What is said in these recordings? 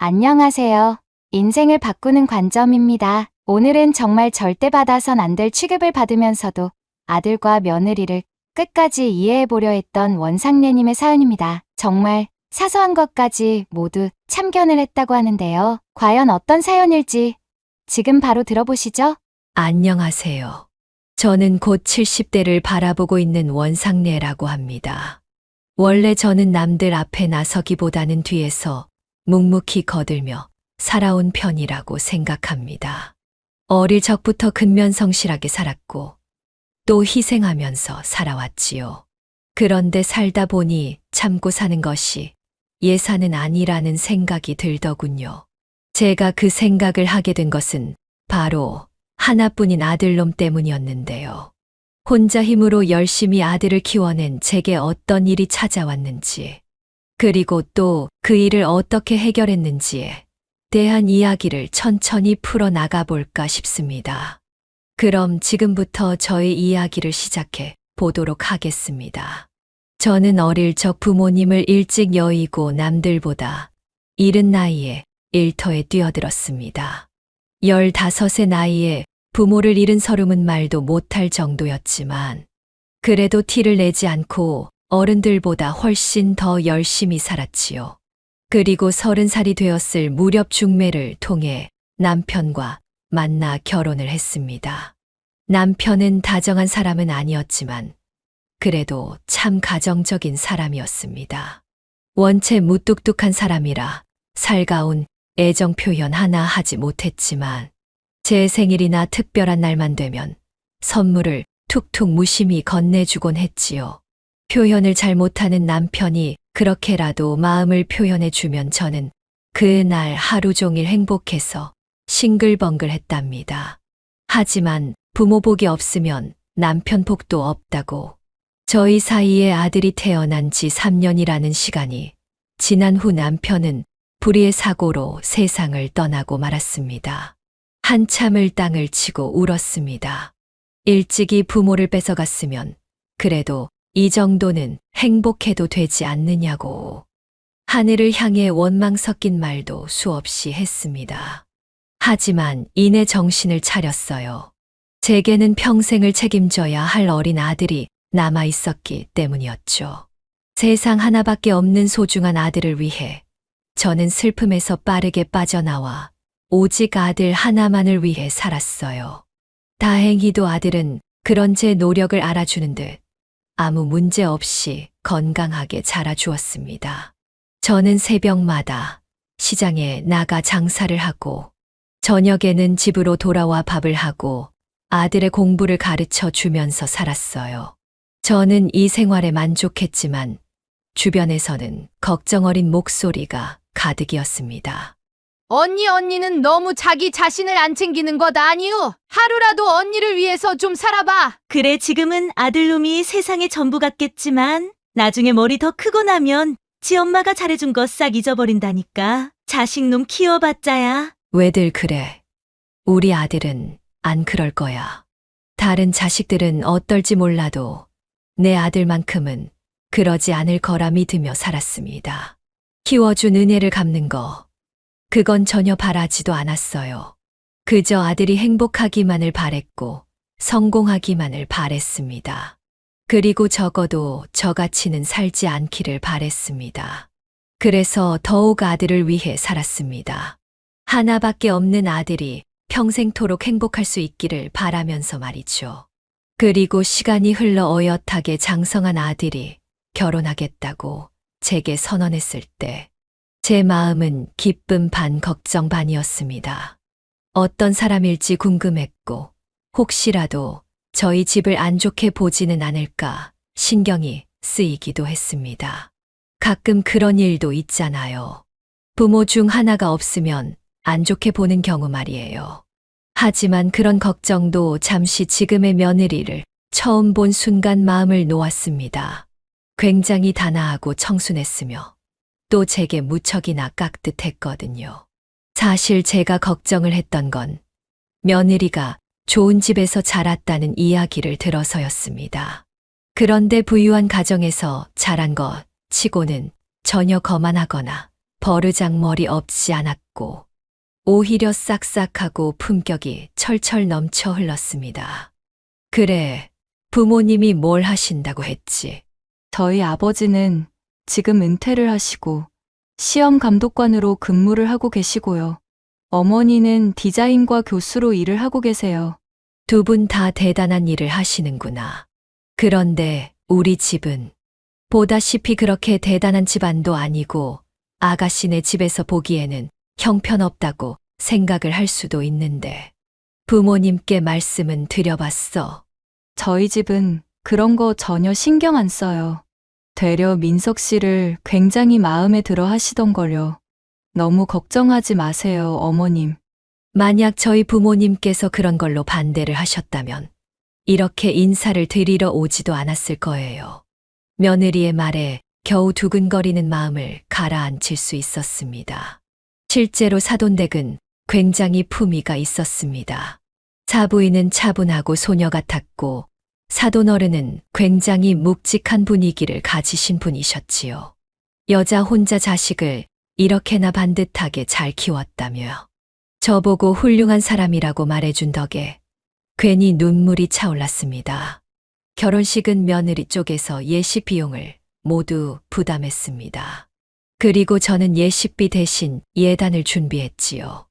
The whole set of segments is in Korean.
안녕하세요. 인생을 바꾸는 관점입니다. 오늘은 정말 절대 받아선 안 될 취급을 받으면서도 아들과 며느리를 끝까지 이해해보려 했던 원상래님의 사연입니다. 정말 사소한 것까지 모두 참견을 했다고 하는데요. 과연 어떤 사연일지 지금 바로 들어보시죠. 안녕하세요. 저는 곧 70대를 바라보고 있는 원상래라고 합니다. 원래 저는 남들 앞에 나서기보다는 뒤에서 묵묵히 거들며 살아온 편이라고 생각합니다. 어릴 적부터 근면성실하게 살았고 또 희생하면서 살아왔지요. 그런데 살다 보니 참고 사는 것이 예산은 아니라는 생각이 들더군요. 제가 그 생각을 하게 된 것은 바로 하나뿐인 아들놈 때문이었는데요. 혼자 힘으로 열심히 아들을 키워낸 제게 어떤 일이 찾아왔는지, 그리고 또 그 일을 어떻게 해결했는지에 대한 이야기를 천천히 풀어나가 볼까 싶습니다. 그럼 지금부터 저의 이야기를 시작해 보도록 하겠습니다. 저는 어릴 적 부모님을 일찍 여의고 남들보다 이른 나이에 일터에 뛰어들었습니다. 15의 나이에 부모를 잃은 서름은 말도 못할 정도였지만 그래도 티를 내지 않고 어른들보다 훨씬 더 열심히 살았지요. 그리고 30살이 되었을 무렵 중매를 통해 남편과 만나 결혼을 했습니다. 남편은 다정한 사람은 아니었지만 그래도 참 가정적인 사람이었습니다. 원체 무뚝뚝한 사람이라 살가운 애정 표현 하나 하지 못했지만 제 생일이나 특별한 날만 되면 선물을 툭툭 무심히 건네주곤 했지요. 표현을 잘 못하는 남편이 그렇게라도 마음을 표현해주면 저는 그날 하루 종일 행복해서 싱글벙글했답니다. 하지만 부모 복이 없으면 남편 복도 없다고. 저희 사이에 아들이 태어난 지 3년이라는 시간이 지난 후 남편은 불의의 사고로 세상을 떠나고 말았습니다. 한참을 땅을 치고 울었습니다. 일찍이 부모를 뺏어갔으면 그래도 이 정도는 행복해도 되지 않느냐고. 하늘을 향해 원망 섞인 말도 수없이 했습니다. 하지만 이내 정신을 차렸어요. 제게는 평생을 책임져야 할 어린 아들이 남아 있었기 때문이었죠. 세상 하나밖에 없는 소중한 아들을 위해 저는 슬픔에서 빠르게 빠져나와 오직 아들 하나만을 위해 살았어요. 다행히도 아들은 그런 제 노력을 알아주는 듯 아무 문제 없이 건강하게 자라주었습니다. 저는 새벽마다 시장에 나가 장사를 하고 저녁에는 집으로 돌아와 밥을 하고 아들의 공부를 가르쳐 주면서 살았어요. 저는 이 생활에 만족했지만 주변에서는 걱정 어린 목소리가 가득이었습니다. 언니는 너무 자기 자신을 안 챙기는 것 아니오? 하루라도 언니를 위해서 좀 살아봐. 그래, 지금은 아들놈이 세상의 전부 같겠지만 나중에 머리 더 크고 나면 지 엄마가 잘해준 거 싹 잊어버린다니까. 자식놈 키워봤자야. 왜들 그래? 우리 아들은 안 그럴 거야. 다른 자식들은 어떨지 몰라도 내 아들만큼은 그러지 않을 거라 믿으며 살았습니다. 키워준 은혜를 갚는 거, 그건 전혀 바라지도 않았어요. 그저 아들이 행복하기만을 바랬고 성공하기만을 바랬습니다. 그리고 적어도 저같이는 살지 않기를 바랬습니다. 그래서 더욱 아들을 위해 살았습니다. 하나밖에 없는 아들이 평생토록 행복할 수 있기를 바라면서 말이죠. 그리고 시간이 흘러 어엿하게 장성한 아들이 결혼하겠다고 제게 선언했을 때 제 마음은 기쁨 반 걱정 반이었습니다. 어떤 사람일지 궁금했고 혹시라도 저희 집을 안 좋게 보지는 않을까 신경이 쓰이기도 했습니다. 가끔 그런 일도 있잖아요. 부모 중 하나가 없으면 안 좋게 보는 경우 말이에요. 하지만 그런 걱정도 잠시 지금의 며느리를 처음 본 순간 마음을 놓았습니다. 굉장히 단아하고 청순했으며 또 제게 무척이나 깍듯했거든요. 사실 제가 걱정을 했던 건 며느리가 좋은 집에서 자랐다는 이야기를 들어서였습니다. 그런데 부유한 가정에서 자란 것 치고는 전혀 거만하거나 버르장머리 없지 않았고 오히려 싹싹하고 품격이 철철 넘쳐 흘렀습니다. 그래, 부모님이 뭘 하신다고 했지? 저희 아버지는 지금 은퇴를 하시고 시험 감독관으로 근무를 하고 계시고요. 어머니는 디자인과 교수로 일을 하고 계세요. 두 분 다 대단한 일을 하시는구나. 그런데 우리 집은 보다시피 그렇게 대단한 집안도 아니고 아가씨네 집에서 보기에는 형편없다고 생각을 할 수도 있는데 부모님께 말씀은 드려봤어. 저희 집은 그런 거 전혀 신경 안 써요. 되려 민석 씨를 굉장히 마음에 들어 하시던걸요. 너무 걱정하지 마세요, 어머님. 만약 저희 부모님께서 그런 걸로 반대를 하셨다면 이렇게 인사를 드리러 오지도 않았을 거예요. 며느리의 말에 겨우 두근거리는 마음을 가라앉힐 수 있었습니다. 실제로 사돈댁은 굉장히 품위가 있었습니다. 사부인은 차분하고 소녀 같았고 사돈어른은 굉장히 묵직한 분위기를 가지신 분이셨지요. 여자 혼자 자식을 이렇게나 반듯하게 잘 키웠다며 저보고 훌륭한 사람이라고 말해준 덕에 괜히 눈물이 차올랐습니다. 결혼식은 며느리 쪽에서 예식 비용을 모두 부담했습니다. 그리고 저는 예식비 대신 예단을 준비했지요.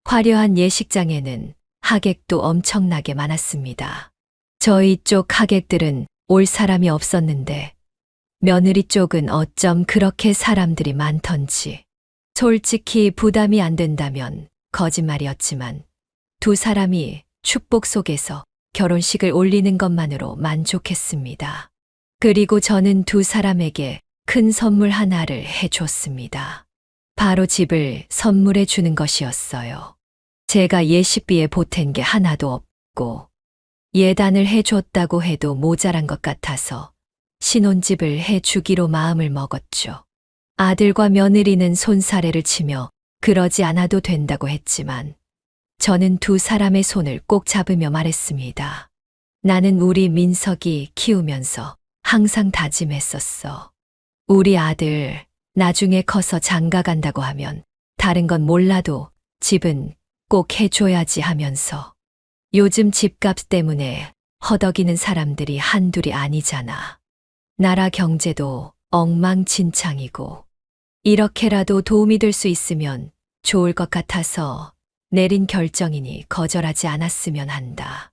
화려한 예식장에는 하객도 엄청나게 많았습니다. 저희 쪽 하객들은 올 사람이 없었는데 며느리 쪽은 어쩜 그렇게 사람들이 많던지. 솔직히 부담이 안 된다면 거짓말이었지만 두 사람이 축복 속에서 결혼식을 올리는 것만으로 만족했습니다. 그리고 저는 두 사람에게 큰 선물 하나를 해줬습니다. 바로 집을 선물해 주는 것이었어요. 제가 예식비에 보탠 게 하나도 없고 예단을 해줬다고 해도 모자란 것 같아서 신혼집을 해주기로 마음을 먹었죠. 아들과 며느리는 손사래를 치며 그러지 않아도 된다고 했지만 저는 두 사람의 손을 꼭 잡으며 말했습니다. 나는 우리 민석이 키우면서 항상 다짐했었어. 우리 아들 나중에 커서 장가 간다고 하면 다른 건 몰라도 집은 꼭 해줘야지 하면서 요즘 집값 때문에 허덕이는 사람들이 한둘이 아니잖아. 나라 경제도 엉망진창이고 이렇게라도 도움이 될 수 있으면 좋을 것 같아서 내린 결정이니 거절하지 않았으면 한다.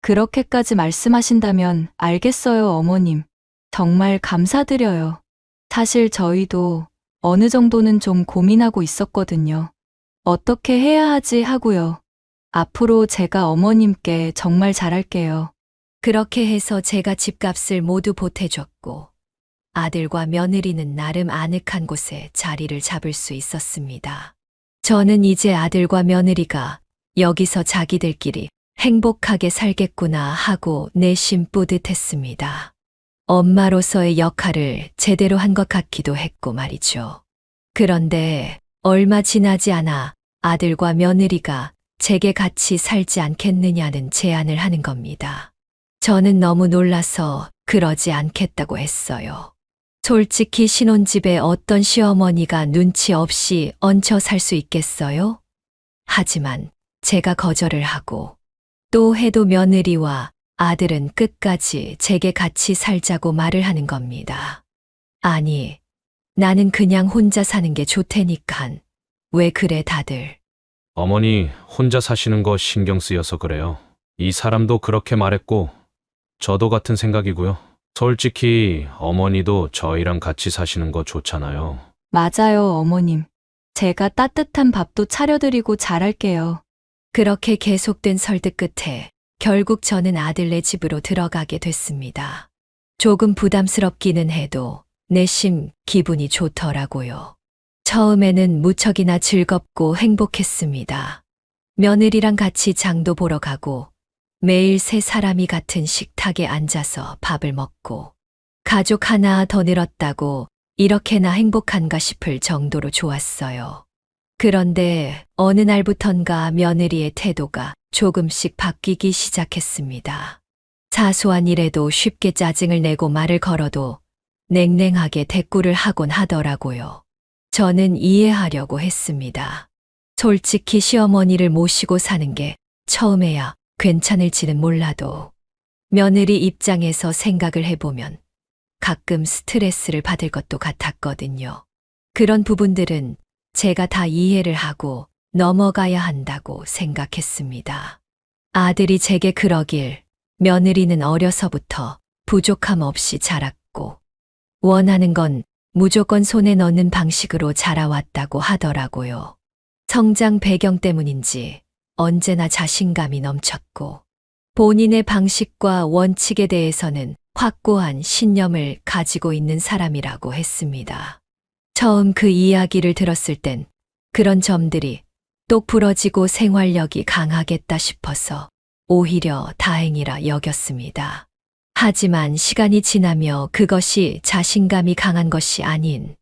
그렇게까지 말씀하신다면 알겠어요, 어머님. 정말 감사드려요. 사실 저희도 어느 정도는 좀 고민하고 있었거든요. 어떻게 해야 하지 하고요. 앞으로 제가 어머님께 정말 잘할게요. 그렇게 해서 제가 집값을 모두 보태줬고 아들과 며느리는 나름 아늑한 곳에 자리를 잡을 수 있었습니다. 저는 이제 아들과 며느리가 여기서 자기들끼리 행복하게 살겠구나 하고 내심 뿌듯했습니다. 엄마로서의 역할을 제대로 한 것 같기도 했고 말이죠. 그런데 얼마 지나지 않아 아들과 며느리가 제게 같이 살지 않겠느냐는 제안을 하는 겁니다. 저는 너무 놀라서 그러지 않겠다고 했어요. 솔직히 신혼집에 어떤 시어머니가 눈치 없이 얹혀 살 수 있겠어요? 하지만 제가 거절을 하고 또 해도 며느리와 아들은 끝까지 제게 같이 살자고 말을 하는 겁니다. 아니, 나는 그냥 혼자 사는 게 좋다니깐. 왜 그래 다들? 어머니 혼자 사시는 거 신경 쓰여서 그래요. 이 사람도 그렇게 말했고 저도 같은 생각이고요. 솔직히 어머니도 저희랑 같이 사시는 거 좋잖아요. 맞아요, 어머님. 제가 따뜻한 밥도 차려드리고 잘할게요. 그렇게 계속된 설득 끝에 결국 저는 아들네 집으로 들어가게 됐습니다. 조금 부담스럽기는 해도 내심 기분이 좋더라고요. 처음에는 무척이나 즐겁고 행복했습니다. 며느리랑 같이 장도 보러 가고 매일 세 사람이 같은 식탁에 앉아서 밥을 먹고 가족 하나 더 늘었다고 이렇게나 행복한가 싶을 정도로 좋았어요. 그런데 어느 날부턴가 며느리의 태도가 조금씩 바뀌기 시작했습니다. 사소한 일에도 쉽게 짜증을 내고 말을 걸어도 냉랭하게 대꾸를 하곤 하더라고요. 저는 이해하려고 했습니다. 솔직히 시어머니를 모시고 사는 게 처음에야 괜찮을지는 몰라도 며느리 입장에서 생각을 해보면 가끔 스트레스를 받을 것도 같았거든요. 그런 부분들은 제가 다 이해를 하고 넘어가야 한다고 생각했습니다. 아들이 제게 그러길 며느리는 어려서부터 부족함 없이 자랐고 원하는 건 무조건 손에 넣는 방식으로 자라왔다고 하더라고요. 성장 배경 때문인지 언제나 자신감이 넘쳤고 본인의 방식과 원칙에 대해서는 확고한 신념을 가지고 있는 사람이라고 했습니다. 처음 그 이야기를 들었을 땐 그런 점들이 똑 부러지고 생활력이 강하겠다 싶어서 오히려 다행이라 여겼습니다. 하지만 시간이 지나며 그것이 자신감이 강한 것이 아닌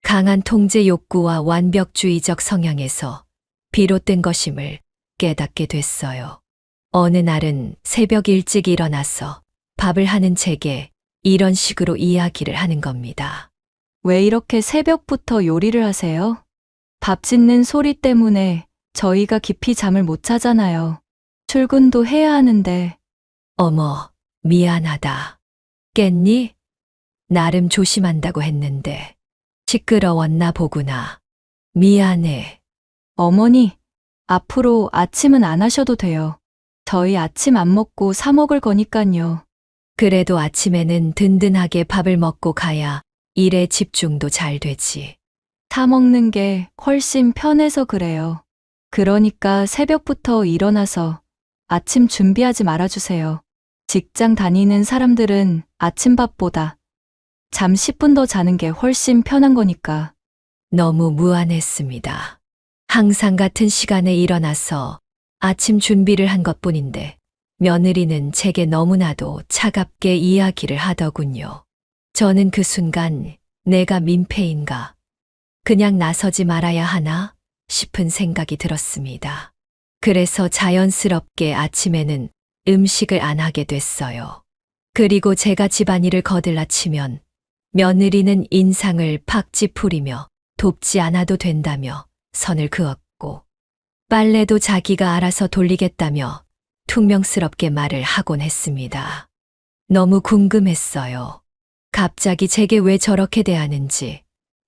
강한 통제 욕구와 완벽주의적 성향에서 비롯된 것임을 깨닫게 됐어요. 어느 날은 새벽 일찍 일어나서 밥을 하는 제게 이런 식으로 이야기를 하는 겁니다. 왜 이렇게 새벽부터 요리를 하세요? 밥 짓는 소리 때문에 저희가 깊이 잠을 못 자잖아요. 출근도 해야 하는데. 어머, 미안하다. 깼니? 나름 조심한다고 했는데 시끄러웠나 보구나. 미안해. 어머니, 앞으로 아침은 안 하셔도 돼요. 저희 아침 안 먹고 사 먹을 거니깐요. 그래도 아침에는 든든하게 밥을 먹고 가야 일에 집중도 잘 되지. 사 먹는 게 훨씬 편해서 그래요. 그러니까 새벽부터 일어나서 아침 준비하지 말아주세요. 직장 다니는 사람들은 아침밥보다 잠 10분 더 자는 게 훨씬 편한 거니까. 너무 무안했습니다. 항상 같은 시간에 일어나서 아침 준비를 한 것뿐인데 며느리는 제게 너무나도 차갑게 이야기를 하더군요. 저는 그 순간 내가 민폐인가? 그냥 나서지 말아야 하나? 싶은 생각이 들었습니다. 그래서 자연스럽게 아침에는 음식을 안 하게 됐어요. 그리고 제가 집안일을 거들라치면 며느리는 인상을 팍 찌푸리며 돕지 않아도 된다며 선을 그었고 빨래도 자기가 알아서 돌리겠다며 퉁명스럽게 말을 하곤 했습니다. 너무 궁금했어요. 갑자기 제게 왜 저렇게 대하는지,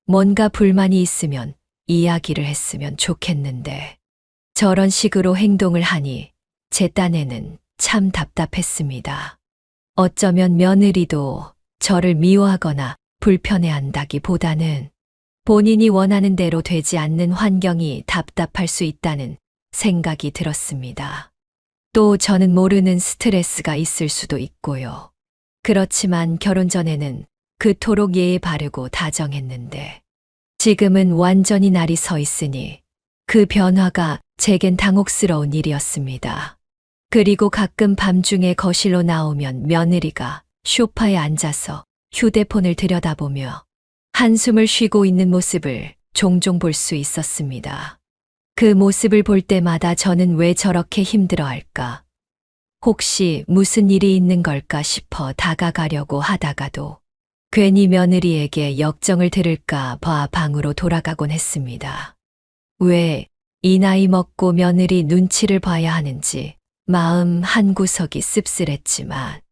뭔가 불만이 있으면 이야기를 했으면 좋겠는데 저런 식으로 행동을 하니 제 딴에는 참 답답했습니다. 어쩌면 며느리도 저를 미워하거나 불편해한다기보다는 본인이 원하는 대로 되지 않는 환경이 답답할 수 있다는 생각이 들었습니다. 또 저는 모르는 스트레스가 있을 수도 있고요. 그렇지만 결혼 전에는 그토록 예의 바르고 다정했는데 지금은 완전히 날이 서 있으니 그 변화가 제겐 당혹스러운 일이었습니다. 그리고 가끔 밤중에 거실로 나오면 며느리가 소파에 앉아서 휴대폰을 들여다보며 한숨을 쉬고 있는 모습을 종종 볼 수 있었습니다. 그 모습을 볼 때마다 저는 왜 저렇게 힘들어할까? 혹시 무슨 일이 있는 걸까 싶어 다가가려고 하다가도 괜히 며느리에게 역정을 들을까 봐 방으로 돌아가곤 했습니다. 왜 이 나이 먹고 며느리 눈치를 봐야 하는지 마음 한구석이 씁쓸했지만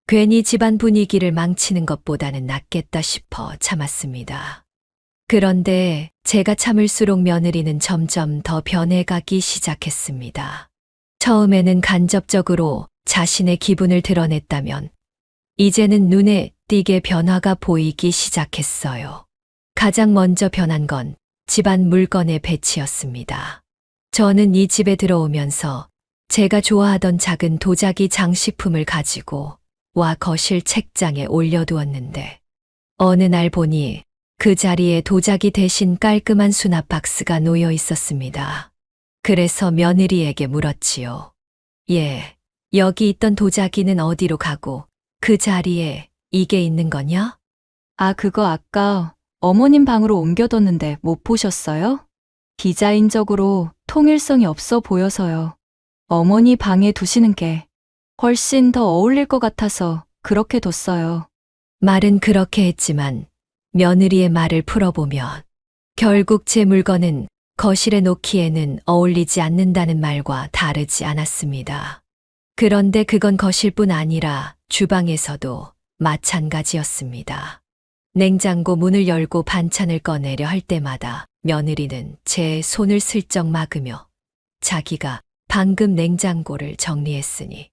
괜히 집안 분위기를 망치는 것보다는 낫겠다 싶어 참았습니다. 그런데 제가 참을수록 며느리는 점점 더 변해가기 시작했습니다. 처음에는 간접적으로 자신의 기분을 드러냈다면 이제는 눈에 띄게 변화가 보이기 시작했어요. 가장 먼저 변한 건 집안 물건의 배치였습니다. 저는 이 집에 들어오면서 제가 좋아하던 작은 도자기 장식품을 가지고 와 거실 책장에 올려두었는데 어느 날 보니 그 자리에 도자기 대신 깔끔한 수납 박스가 놓여 있었습니다. 그래서 며느리에게 물었지요. 예, 여기 있던 도자기는 어디로 가고 그 자리에 이게 있는 거냐? 아, 그거 아까 어머님 방으로 옮겨뒀는데 못 보셨어요? 디자인적으로 통일성이 없어 보여서요. 어머니 방에 두시는 게 훨씬 더 어울릴 것 같아서 그렇게 뒀어요. 말은 그렇게 했지만 며느리의 말을 풀어보면 결국 제 물건은 거실에 놓기에는 어울리지 않는다는 말과 다르지 않았습니다. 그런데 그건 거실뿐 아니라 주방에서도 마찬가지였습니다. 냉장고 문을 열고 반찬을 꺼내려 할 때마다 며느리는 제 손을 슬쩍 막으며 자기가 방금 냉장고를 정리했으니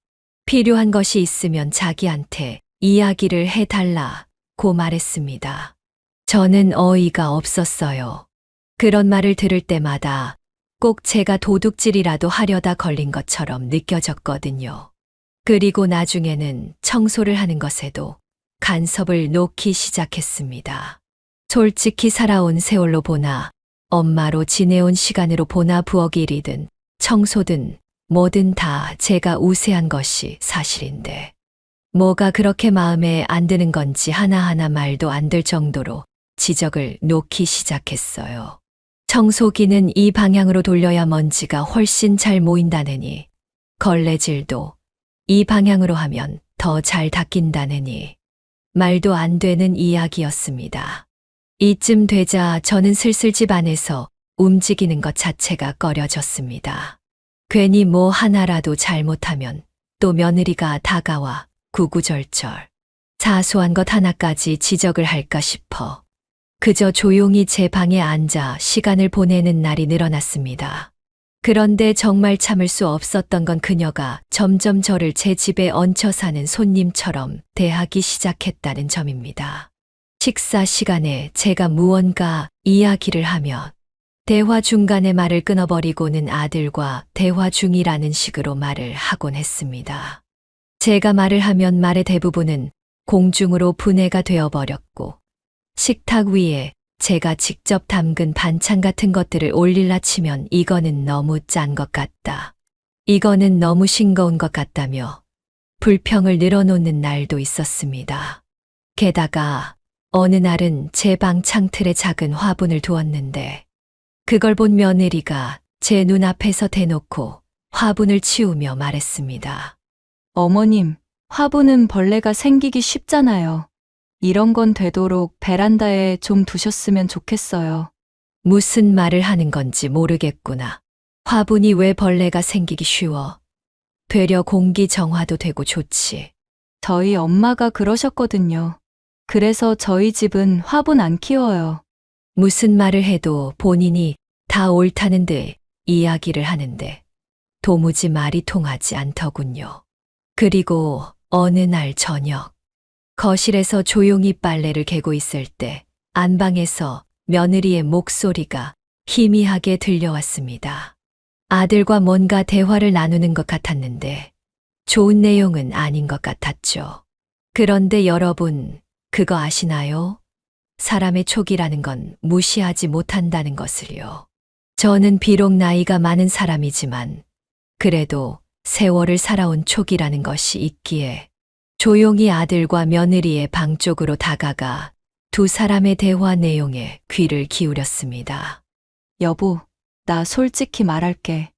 필요한 것이 있으면 자기한테 이야기를 해달라고 말했습니다. 저는 어이가 없었어요. 그런 말을 들을 때마다 꼭 제가 도둑질이라도 하려다 걸린 것처럼 느껴졌거든요. 그리고 나중에는 청소를 하는 것에도 간섭을 놓기 시작했습니다. 솔직히 살아온 세월로 보나 엄마로 지내온 시간으로 보나 부엌 일이든 청소든 뭐든 다 제가 우세한 것이 사실인데 뭐가 그렇게 마음에 안 드는 건지 하나하나 말도 안 될 정도로 지적을 놓기 시작했어요. 청소기는 이 방향으로 돌려야 먼지가 훨씬 잘 모인다느니 걸레질도 이 방향으로 하면 더 잘 닦인다느니 말도 안 되는 이야기였습니다. 이쯤 되자 저는 슬슬 집 안에서 움직이는 것 자체가 꺼려졌습니다. 괜히 뭐 하나라도 잘못하면 또 며느리가 다가와 구구절절 사소한 것 하나까지 지적을 할까 싶어 그저 조용히 제 방에 앉아 시간을 보내는 날이 늘어났습니다. 그런데 정말 참을 수 없었던 건 그녀가 점점 저를 제 집에 얹혀 사는 손님처럼 대하기 시작했다는 점입니다. 식사 시간에 제가 무언가 이야기를 하면 대화 중간에 말을 끊어버리고는 아들과 대화 중이라는 식으로 말을 하곤 했습니다. 제가 말을 하면 말의 대부분은 공중으로 분해가 되어버렸고 식탁 위에 제가 직접 담근 반찬 같은 것들을 올릴라 치면 이거는 너무 짠 것 같다. 이거는 너무 싱거운 것 같다며 불평을 늘어놓는 날도 있었습니다. 게다가 어느 날은 제 방 창틀에 작은 화분을 두었는데 그걸 본 며느리가 제 눈앞에서 대놓고 화분을 치우며 말했습니다. 어머님, 화분은 벌레가 생기기 쉽잖아요. 이런 건 되도록 베란다에 좀 두셨으면 좋겠어요. 무슨 말을 하는 건지 모르겠구나. 화분이 왜 벌레가 생기기 쉬워? 되려 공기 정화도 되고 좋지. 저희 엄마가 그러셨거든요. 그래서 저희 집은 화분 안 키워요. 무슨 말을 해도 본인이 다 옳다는 듯 이야기를 하는데 도무지 말이 통하지 않더군요. 그리고 어느 날 저녁 거실에서 조용히 빨래를 개고 있을 때 안방에서 며느리의 목소리가 희미하게 들려왔습니다. 아들과 뭔가 대화를 나누는 것 같았는데 좋은 내용은 아닌 것 같았죠. 그런데 여러분, 그거 아시나요? 사람의 촉이라는 건 무시하지 못한다는 것을요. 저는 비록 나이가 많은 사람이지만 그래도 세월을 살아온 촉이라는 것이 있기에 조용히 아들과 며느리의 방 쪽으로 다가가 두 사람의 대화 내용에 귀를 기울였습니다. 여보, 나 솔직히 말할게.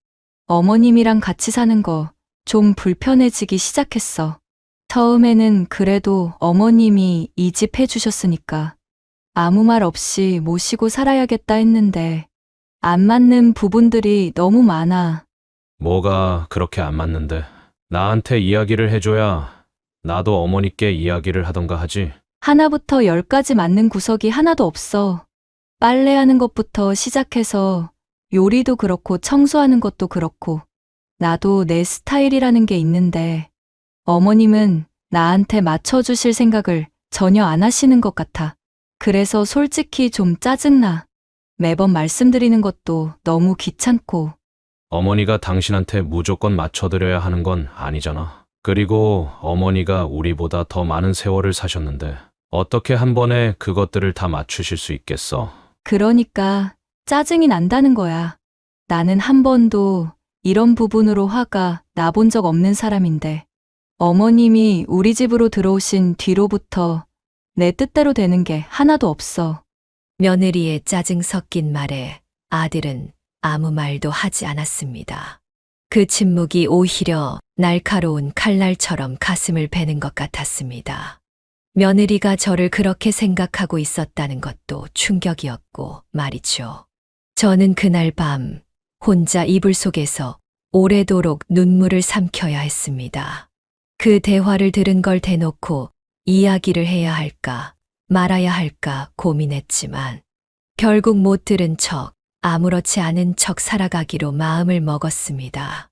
어머님이랑 같이 사는 거 좀 불편해지기 시작했어. 처음에는 그래도 어머님이 이 집 해주셨으니까 아무 말 없이 모시고 살아야겠다 했는데 안 맞는 부분들이 너무 많아. 뭐가 그렇게 안 맞는데? 나한테 이야기를 해줘야 나도 어머니께 이야기를 하던가 하지. 하나부터 10까지 맞는 구석이 하나도 없어. 빨래하는 것부터 시작해서 요리도 그렇고 청소하는 것도 그렇고 나도 내 스타일이라는 게 있는데 어머님은 나한테 맞춰주실 생각을 전혀 안 하시는 것 같아. 그래서 솔직히 좀 짜증나. 매번 말씀드리는 것도 너무 귀찮고. 어머니가 당신한테 무조건 맞춰드려야 하는 건 아니잖아. 그리고 어머니가 우리보다 더 많은 세월을 사셨는데 어떻게 한 번에 그것들을 다 맞추실 수 있겠어? 그러니까 짜증이 난다는 거야. 나는 한 번도 이런 부분으로 화가 나본 적 없는 사람인데 어머님이 우리 집으로 들어오신 뒤로부터 내 뜻대로 되는 게 하나도 없어. 며느리의 짜증 섞인 말에 아들은 아무 말도 하지 않았습니다. 그 침묵이 오히려 날카로운 칼날처럼 가슴을 베는 것 같았습니다. 며느리가 저를 그렇게 생각하고 있었다는 것도 충격이었고 말이죠. 저는 그날 밤 혼자 이불 속에서 오래도록 눈물을 삼켜야 했습니다. 그 대화를 들은 걸 대놓고 이야기를 해야 할까 말아야 할까 고민했지만 결국 못 들은 척 아무렇지 않은 척 살아가기로 마음을 먹었습니다.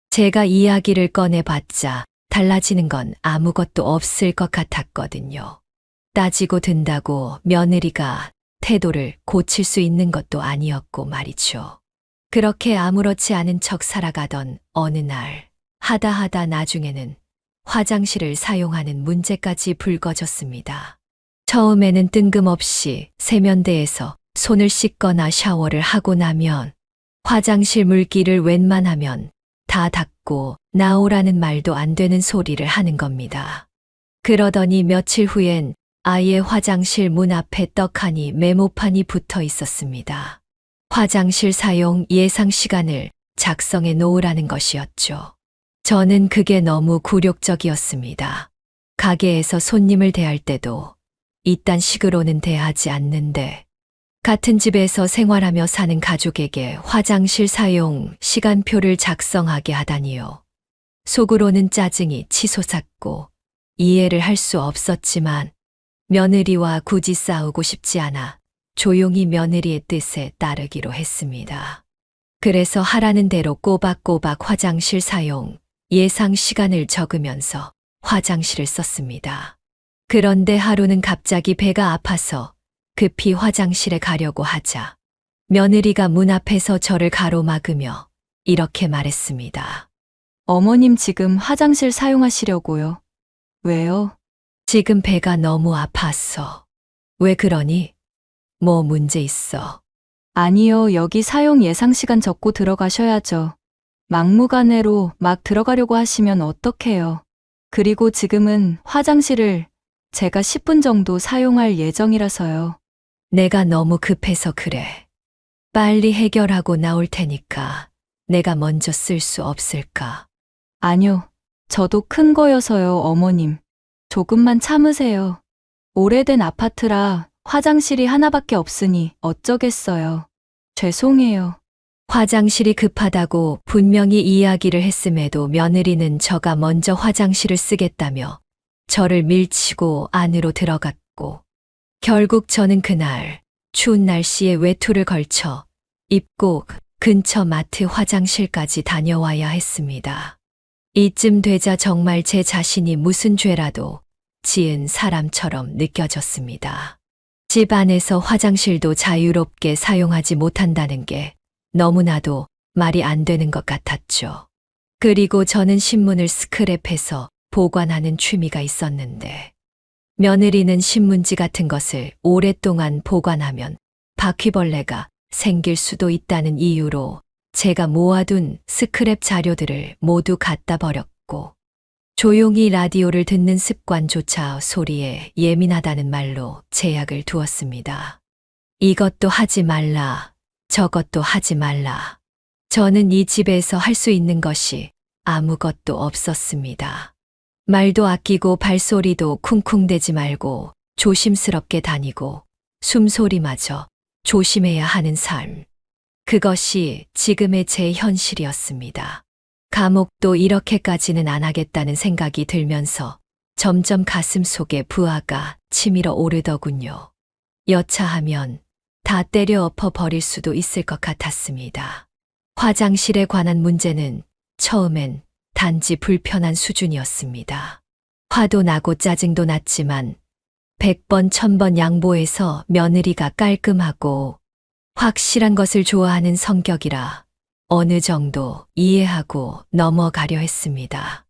제가 이야기를 꺼내봤자 달라지는 건 아무것도 없을 것 같았거든요. 따지고 든다고 며느리가 태도를 고칠 수 있는 것도 아니었고 말이죠. 그렇게 아무렇지 않은 척 살아가던 어느 날 하다 나중에는 화장실을 사용하는 문제까지 불거졌습니다. 처음에는 뜬금없이 세면대에서 손을 씻거나 샤워를 하고 나면 화장실 물기를 웬만하면 다 닦고 나오라는 말도 안 되는 소리를 하는 겁니다. 그러더니 며칠 후엔 아예 화장실 문 앞에 떡하니 메모판이 붙어 있었습니다. 화장실 사용 예상 시간을 작성해 놓으라는 것이었죠. 저는 그게 너무 굴욕적이었습니다. 가게에서 손님을 대할 때도 이딴 식으로는 대하지 않는데 같은 집에서 생활하며 사는 가족에게 화장실 사용 시간표를 작성하게 하다니요. 속으로는 짜증이 치솟았고 이해를 할 수 없었지만 며느리와 굳이 싸우고 싶지 않아 조용히 며느리의 뜻에 따르기로 했습니다. 그래서 하라는 대로 꼬박꼬박 화장실 사용 예상 시간을 적으면서 화장실을 썼습니다. 그런데 하루는 갑자기 배가 아파서 급히 화장실에 가려고 하자 며느리가 문 앞에서 저를 가로막으며 이렇게 말했습니다. 어머님 지금 화장실 사용하시려고요. 왜요? 지금 배가 너무 아팠어. 왜 그러니? 뭐 문제 있어? 아니요, 여기 사용 예상 시간 적고 들어가셔야죠. 막무가내로 막 들어가려고 하시면 어떡해요. 그리고 지금은 화장실을 제가 10분 정도 사용할 예정이라서요. 내가 너무 급해서 그래. 빨리 해결하고 나올 테니까 내가 먼저 쓸 수 없을까? 아니요, 저도 큰 거여서요, 어머님. 조금만 참으세요. 오래된 아파트라 화장실이 하나밖에 없으니 어쩌겠어요. 죄송해요. 화장실이 급하다고 분명히 이야기를 했음에도 며느리는 저가 먼저 화장실을 쓰겠다며 저를 밀치고 안으로 들어갔고 결국 저는 그날 추운 날씨에 외투를 걸쳐 입고 근처 마트 화장실까지 다녀와야 했습니다. 이쯤 되자 정말 제 자신이 무슨 죄라도 지은 사람처럼 느껴졌습니다. 집 안에서 화장실도 자유롭게 사용하지 못한다는 게 너무나도 말이 안 되는 것 같았죠. 그리고 저는 신문을 스크랩해서 보관하는 취미가 있었는데 며느리는 신문지 같은 것을 오랫동안 보관하면 바퀴벌레가 생길 수도 있다는 이유로 제가 모아둔 스크랩 자료들을 모두 갖다 버렸고 조용히 라디오를 듣는 습관조차 소리에 예민하다는 말로 제약을 두었습니다. 이것도 하지 말라, 저것도 하지 말라. 저는 이 집에서 할 수 있는 것이 아무것도 없었습니다. 말도 아끼고 발소리도 쿵쿵대지 말고 조심스럽게 다니고 숨소리마저 조심해야 하는 삶. 그것이 지금의 제 현실이었습니다. 감옥도 이렇게까지는 안 하겠다는 생각이 들면서 점점 가슴 속에 부하가 치밀어 오르더군요. 여차하면 다 때려 엎어 버릴 수도 있을 것 같았습니다. 화장실에 관한 문제는 처음엔 단지 불편한 수준이었습니다. 화도 나고 짜증도 났지만 100번 1000번 양보해서 며느리가 깔끔하고 확실한 것을 좋아하는 성격이라 어느 정도 이해하고 넘어가려 했습니다.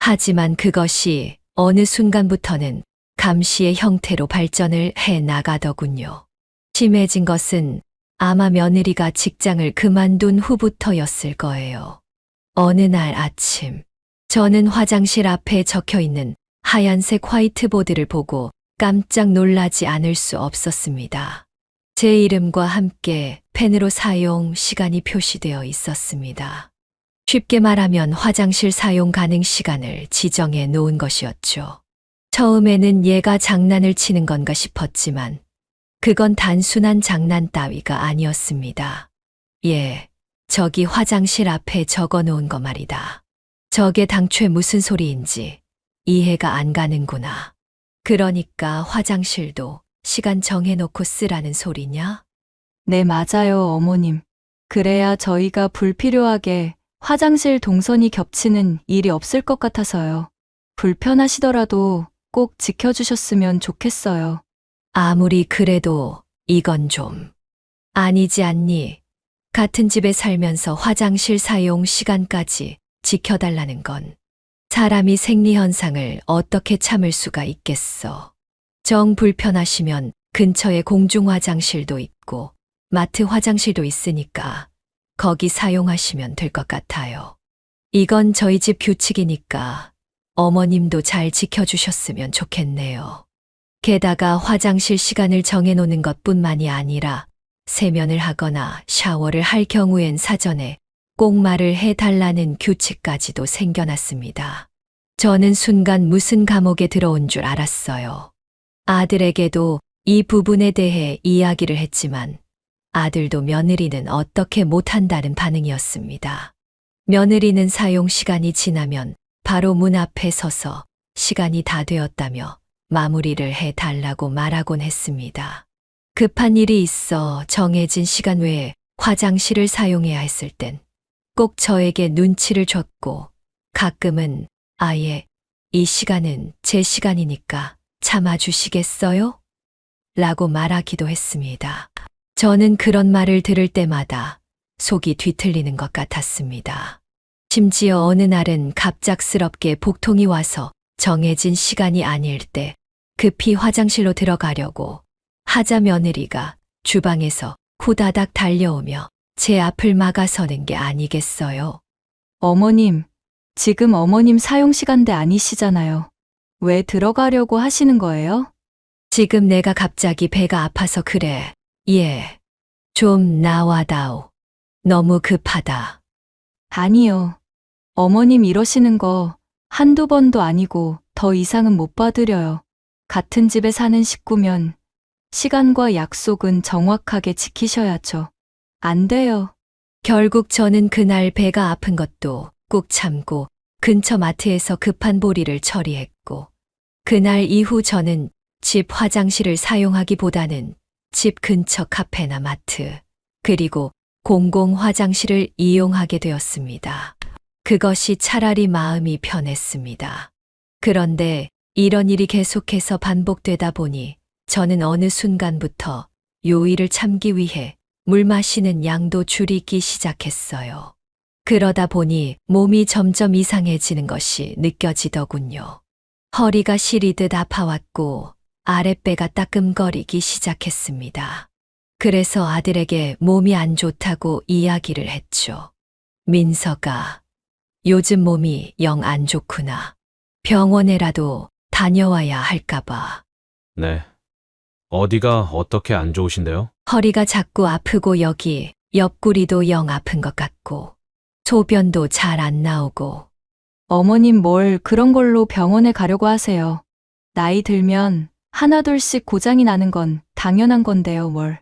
하지만 그것이 어느 순간부터는 감시의 형태로 발전을 해 나가더군요. 심해진 것은 아마 며느리가 직장을 그만둔 후부터였을 거예요. 어느 날 아침, 저는 화장실 앞에 적혀 있는 하얀색 화이트보드를 보고 깜짝 놀라지 않을 수 없었습니다. 제 이름과 함께 펜으로 사용 시간이 표시되어 있었습니다. 쉽게 말하면 화장실 사용 가능 시간을 지정해 놓은 것이었죠. 처음에는 얘가 장난을 치는 건가 싶었지만 그건 단순한 장난 따위가 아니었습니다. 예, 저기 화장실 앞에 적어 놓은 거 말이다. 저게 당최 무슨 소리인지 이해가 안 가는구나. 그러니까 화장실도 시간 정해놓고 쓰라는 소리냐? 네, 맞아요, 어머님. 그래야 저희가 불필요하게 화장실 동선이 겹치는 일이 없을 것 같아서요. 불편하시더라도 꼭 지켜주셨으면 좋겠어요. 아무리 그래도 이건 좀 아니지 않니? 같은 집에 살면서 화장실 사용 시간까지 지켜달라는 건 사람이 생리현상을 어떻게 참을 수가 있겠어. 정 불편하시면 근처에 공중화장실도 있고 마트 화장실도 있으니까 거기 사용하시면 될 것 같아요. 이건 저희 집 규칙이니까 어머님도 잘 지켜주셨으면 좋겠네요. 게다가 화장실 시간을 정해놓는 것뿐만이 아니라 세면을 하거나 샤워를 할 경우엔 사전에 꼭 말을 해달라는 규칙까지도 생겨났습니다. 저는 순간 무슨 감옥에 들어온 줄 알았어요. 아들에게도 이 부분에 대해 이야기를 했지만 아들도 며느리는 어떻게 못한다는 반응이었습니다. 며느리는 사용 시간이 지나면 바로 문 앞에 서서 시간이 다 되었다며 마무리를 해달라고 말하곤 했습니다. 급한 일이 있어 정해진 시간 외에 화장실을 사용해야 했을 땐 꼭 저에게 눈치를 줬고 가끔은 아예 이 시간은 제 시간이니까 참아주시겠어요? 라고 말하기도 했습니다. 저는 그런 말을 들을 때마다 속이 뒤틀리는 것 같았습니다. 심지어 어느 날은 갑작스럽게 복통이 와서 정해진 시간이 아닐 때 급히 화장실로 들어가려고 하자 며느리가 주방에서 후다닥 달려오며 제 앞을 막아서는 게 아니겠어요? 어머님, 지금 어머님 사용 시간대 아니시잖아요. 왜 들어가려고 하시는 거예요? 지금 내가 갑자기 배가 아파서 그래. 예. 좀 나와다오. 너무 급하다. 아니요. 어머님 이러시는 거 한두 번도 아니고 더 이상은 못 봐드려요. 같은 집에 사는 식구면 시간과 약속은 정확하게 지키셔야죠. 안 돼요. 결국 저는 그날 배가 아픈 것도 꾹 참고 근처 마트에서 급한 보리를 처리했고 그날 이후 저는 집 화장실을 사용하기보다는 집 근처 카페나 마트 그리고 공공 화장실을 이용하게 되었습니다. 그것이 차라리 마음이 편했습니다. 그런데 이런 일이 계속해서 반복되다 보니 저는 어느 순간부터 요일을 참기 위해 물 마시는 양도 줄이기 시작했어요. 그러다 보니 몸이 점점 이상해지는 것이 느껴지더군요. 허리가 시리듯 아파왔고 아랫배가 따끔거리기 시작했습니다. 그래서 아들에게 몸이 안 좋다고 이야기를 했죠. 민서가 요즘 몸이 영 안 좋구나. 병원에라도 다녀와야 할까봐. 네. 어디가 어떻게 안 좋으신데요? 허리가 자꾸 아프고 여기 옆구리도 영 아픈 것 같고 소변도 잘 안 나오고. 어머님 뭘 그런 걸로 병원에 가려고 하세요. 나이 들면 하나둘씩 고장이 나는 건 당연한 건데요, 뭘.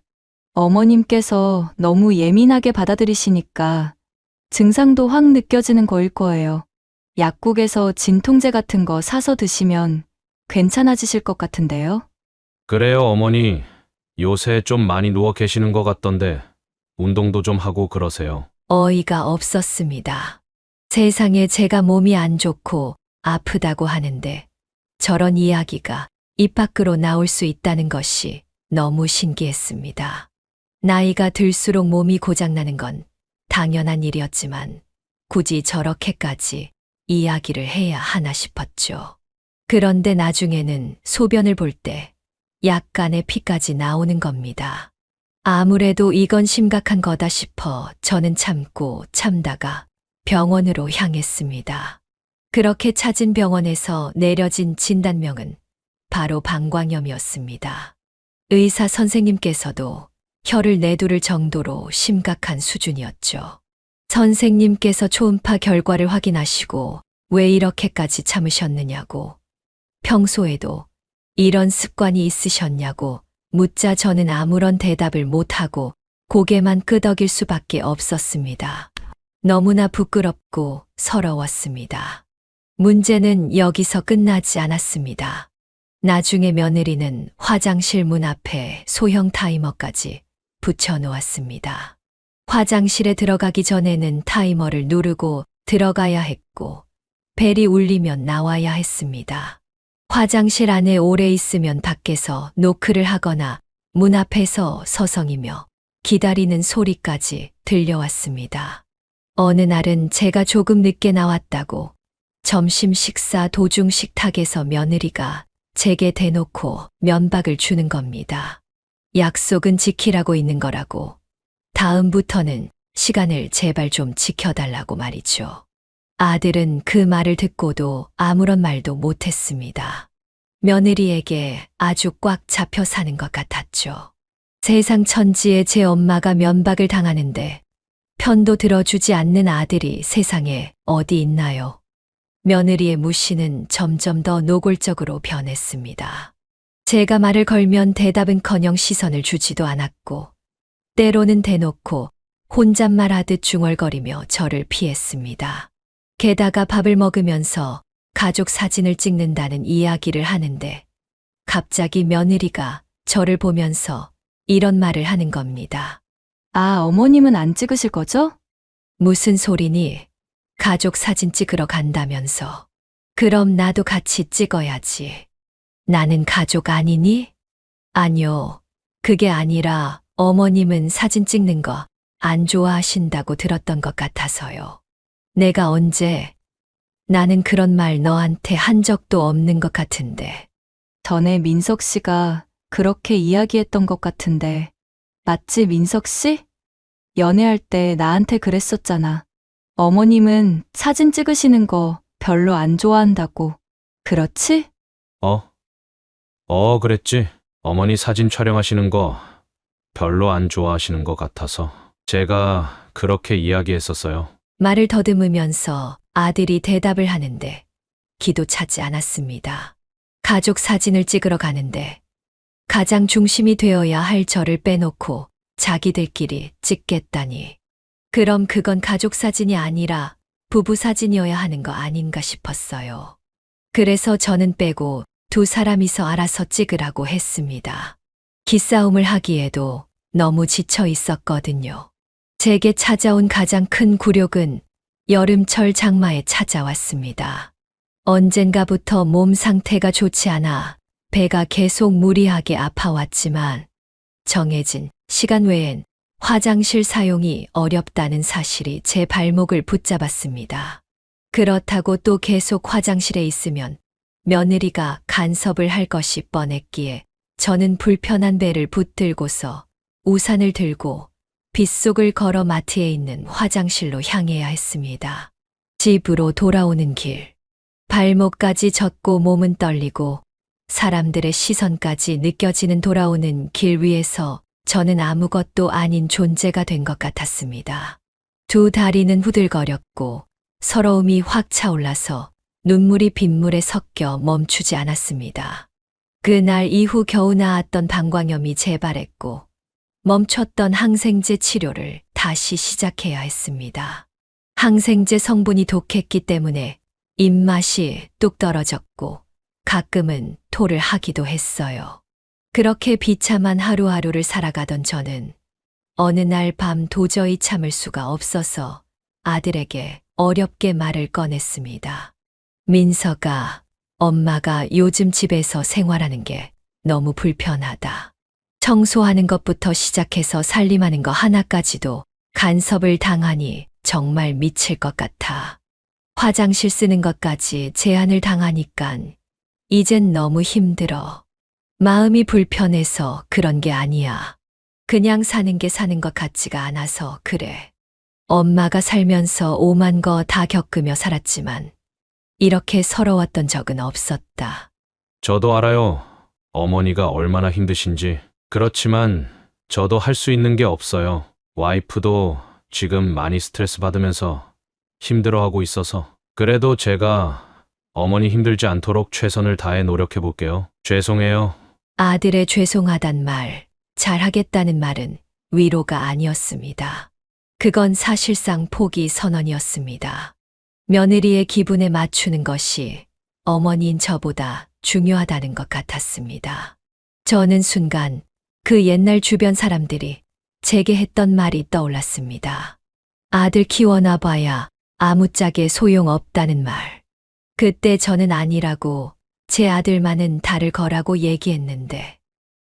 어머님께서 너무 예민하게 받아들이시니까 증상도 확 느껴지는 거일 거예요. 약국에서 진통제 같은 거 사서 드시면 괜찮아지실 것 같은데요? 그래요, 어머니. 요새 좀 많이 누워 계시는 것 같던데 운동도 좀 하고 그러세요. 어이가 없었습니다. 세상에 제가 몸이 안 좋고 아프다고 하는데 저런 이야기가 입 밖으로 나올 수 있다는 것이 너무 신기했습니다. 나이가 들수록 몸이 고장나는 건 당연한 일이었지만 굳이 저렇게까지 이야기를 해야 하나 싶었죠. 그런데 나중에는 소변을 볼 때 약간의 피까지 나오는 겁니다. 아무래도 이건 심각한 거다 싶어 저는 참고 참다가 병원으로 향했습니다. 그렇게 찾은 병원에서 내려진 진단명은 바로 방광염이었습니다. 의사 선생님께서도 혀를 내두를 정도로 심각한 수준이었죠. 선생님께서 초음파 결과를 확인하시고 왜 이렇게까지 참으셨느냐고 평소에도 이런 습관이 있으셨냐고 묻자 저는 아무런 대답을 못하고 고개만 끄덕일 수밖에 없었습니다. 너무나 부끄럽고 서러웠습니다. 문제는 여기서 끝나지 않았습니다. 나중에 며느리는 화장실 문 앞에 소형 타이머까지 붙여놓았습니다. 화장실에 들어가기 전에는 타이머를 누르고 들어가야 했고, 벨이 울리면 나와야 했습니다. 화장실 안에 오래 있으면 밖에서 노크를 하거나 문 앞에서 서성이며 기다리는 소리까지 들려왔습니다. 어느 날은 제가 조금 늦게 나왔다고 점심 식사 도중 식탁에서 며느리가 제게 대놓고 면박을 주는 겁니다. 약속은 지키라고 있는 거라고. 다음부터는 시간을 제발 좀 지켜달라고 말이죠. 아들은 그 말을 듣고도 아무런 말도 못했습니다. 며느리에게 아주 꽉 잡혀 사는 것 같았죠. 세상 천지에 제 엄마가 면박을 당하는데 편도 들어주지 않는 아들이 세상에 어디 있나요? 며느리의 무시는 점점 더 노골적으로 변했습니다. 제가 말을 걸면 대답은커녕 시선을 주지도 않았고, 때로는 대놓고 혼잣말하듯 중얼거리며 저를 피했습니다. 게다가 밥을 먹으면서 가족 사진을 찍는다는 이야기를 하는데 갑자기 며느리가 저를 보면서 이런 말을 하는 겁니다. 아, 어머님은 안 찍으실 거죠? 무슨 소리니? 가족 사진 찍으러 간다면서. 그럼 나도 같이 찍어야지. 나는 가족 아니니? 아니요. 그게 아니라 어머님은 사진 찍는 거 안 좋아하신다고 들었던 것 같아서요. 내가 언제? 나는 그런 말 너한테 한 적도 없는 것 같은데. 전에 민석 씨가 그렇게 이야기했던 것 같은데. 맞지, 민석 씨? 연애할 때 나한테 그랬었잖아. 어머님은 사진 찍으시는 거 별로 안 좋아한다고. 그렇지? 그랬지. 어머니 사진 촬영하시는 거 별로 안 좋아하시는 것 같아서 제가 그렇게 이야기했었어요. 말을 더듬으면서 아들이 대답을 하는데 기도 차지 않았습니다. 가족 사진을 찍으러 가는데 가장 중심이 되어야 할 저를 빼놓고 자기들끼리 찍겠다니. 그럼 그건 가족 사진이 아니라 부부 사진이어야 하는 거 아닌가 싶었어요. 그래서 저는 빼고 두 사람이서 알아서 찍으라고 했습니다. 기싸움을 하기에도 너무 지쳐 있었거든요. 제게 찾아온 가장 큰 굴욕은 여름철 장마에 찾아왔습니다. 언젠가부터 몸 상태가 좋지 않아 배가 계속 무리하게 아파왔지만 정해진 시간 외엔 화장실 사용이 어렵다는 사실이 제 발목을 붙잡았습니다. 그렇다고 또 계속 화장실에 있으면 며느리가 간섭을 할 것이 뻔했기에 저는 불편한 배를 붙들고서 우산을 들고 빗속을 걸어 마트에 있는 화장실로 향해야 했습니다. 집으로 돌아오는 길. 발목까지 젖고 몸은 떨리고 사람들의 시선까지 느껴지는 돌아오는 길 위에서 저는 아무것도 아닌 존재가 된 것 같았습니다. 두 다리는 후들거렸고 서러움이 확 차올라서 눈물이 빗물에 섞여 멈추지 않았습니다. 그날 이후 겨우 나았던 방광염이 재발했고 멈췄던 항생제 치료를 다시 시작해야 했습니다. 항생제 성분이 독했기 때문에 입맛이 뚝 떨어졌고 가끔은 토를 하기도 했어요. 그렇게 비참한 하루하루를 살아가던 저는 어느 날 밤 도저히 참을 수가 없어서 아들에게 어렵게 말을 꺼냈습니다. 민서가, 엄마가 요즘 집에서 생활하는 게 너무 불편하다. 청소하는 것부터 시작해서 살림하는 거 하나까지도 간섭을 당하니 정말 미칠 것 같아. 화장실 쓰는 것까지 제한을 당하니깐 이젠 너무 힘들어. 마음이 불편해서 그런 게 아니야. 그냥 사는 게 사는 것 같지가 않아서 그래. 엄마가 살면서 오만 거 다 겪으며 살았지만 이렇게 서러웠던 적은 없었다. 저도 알아요. 어머니가 얼마나 힘드신지. 그렇지만 저도 할 수 있는 게 없어요. 와이프도 지금 많이 스트레스 받으면서 힘들어하고 있어서. 그래도 제가 어머니 힘들지 않도록 최선을 다해 노력해 볼게요. 죄송해요. 아들의 죄송하단 말, 잘하겠다는 말은 위로가 아니었습니다. 그건 사실상 포기 선언이었습니다. 며느리의 기분에 맞추는 것이 어머니인 저보다 중요하다는 것 같았습니다. 저는 순간 그 옛날 주변 사람들이 제게 했던 말이 떠올랐습니다. 아들 키워놔 봐야 아무짝에 소용없다는 말. 그때 저는 아니라고 제 아들만은 다를 거라고 얘기했는데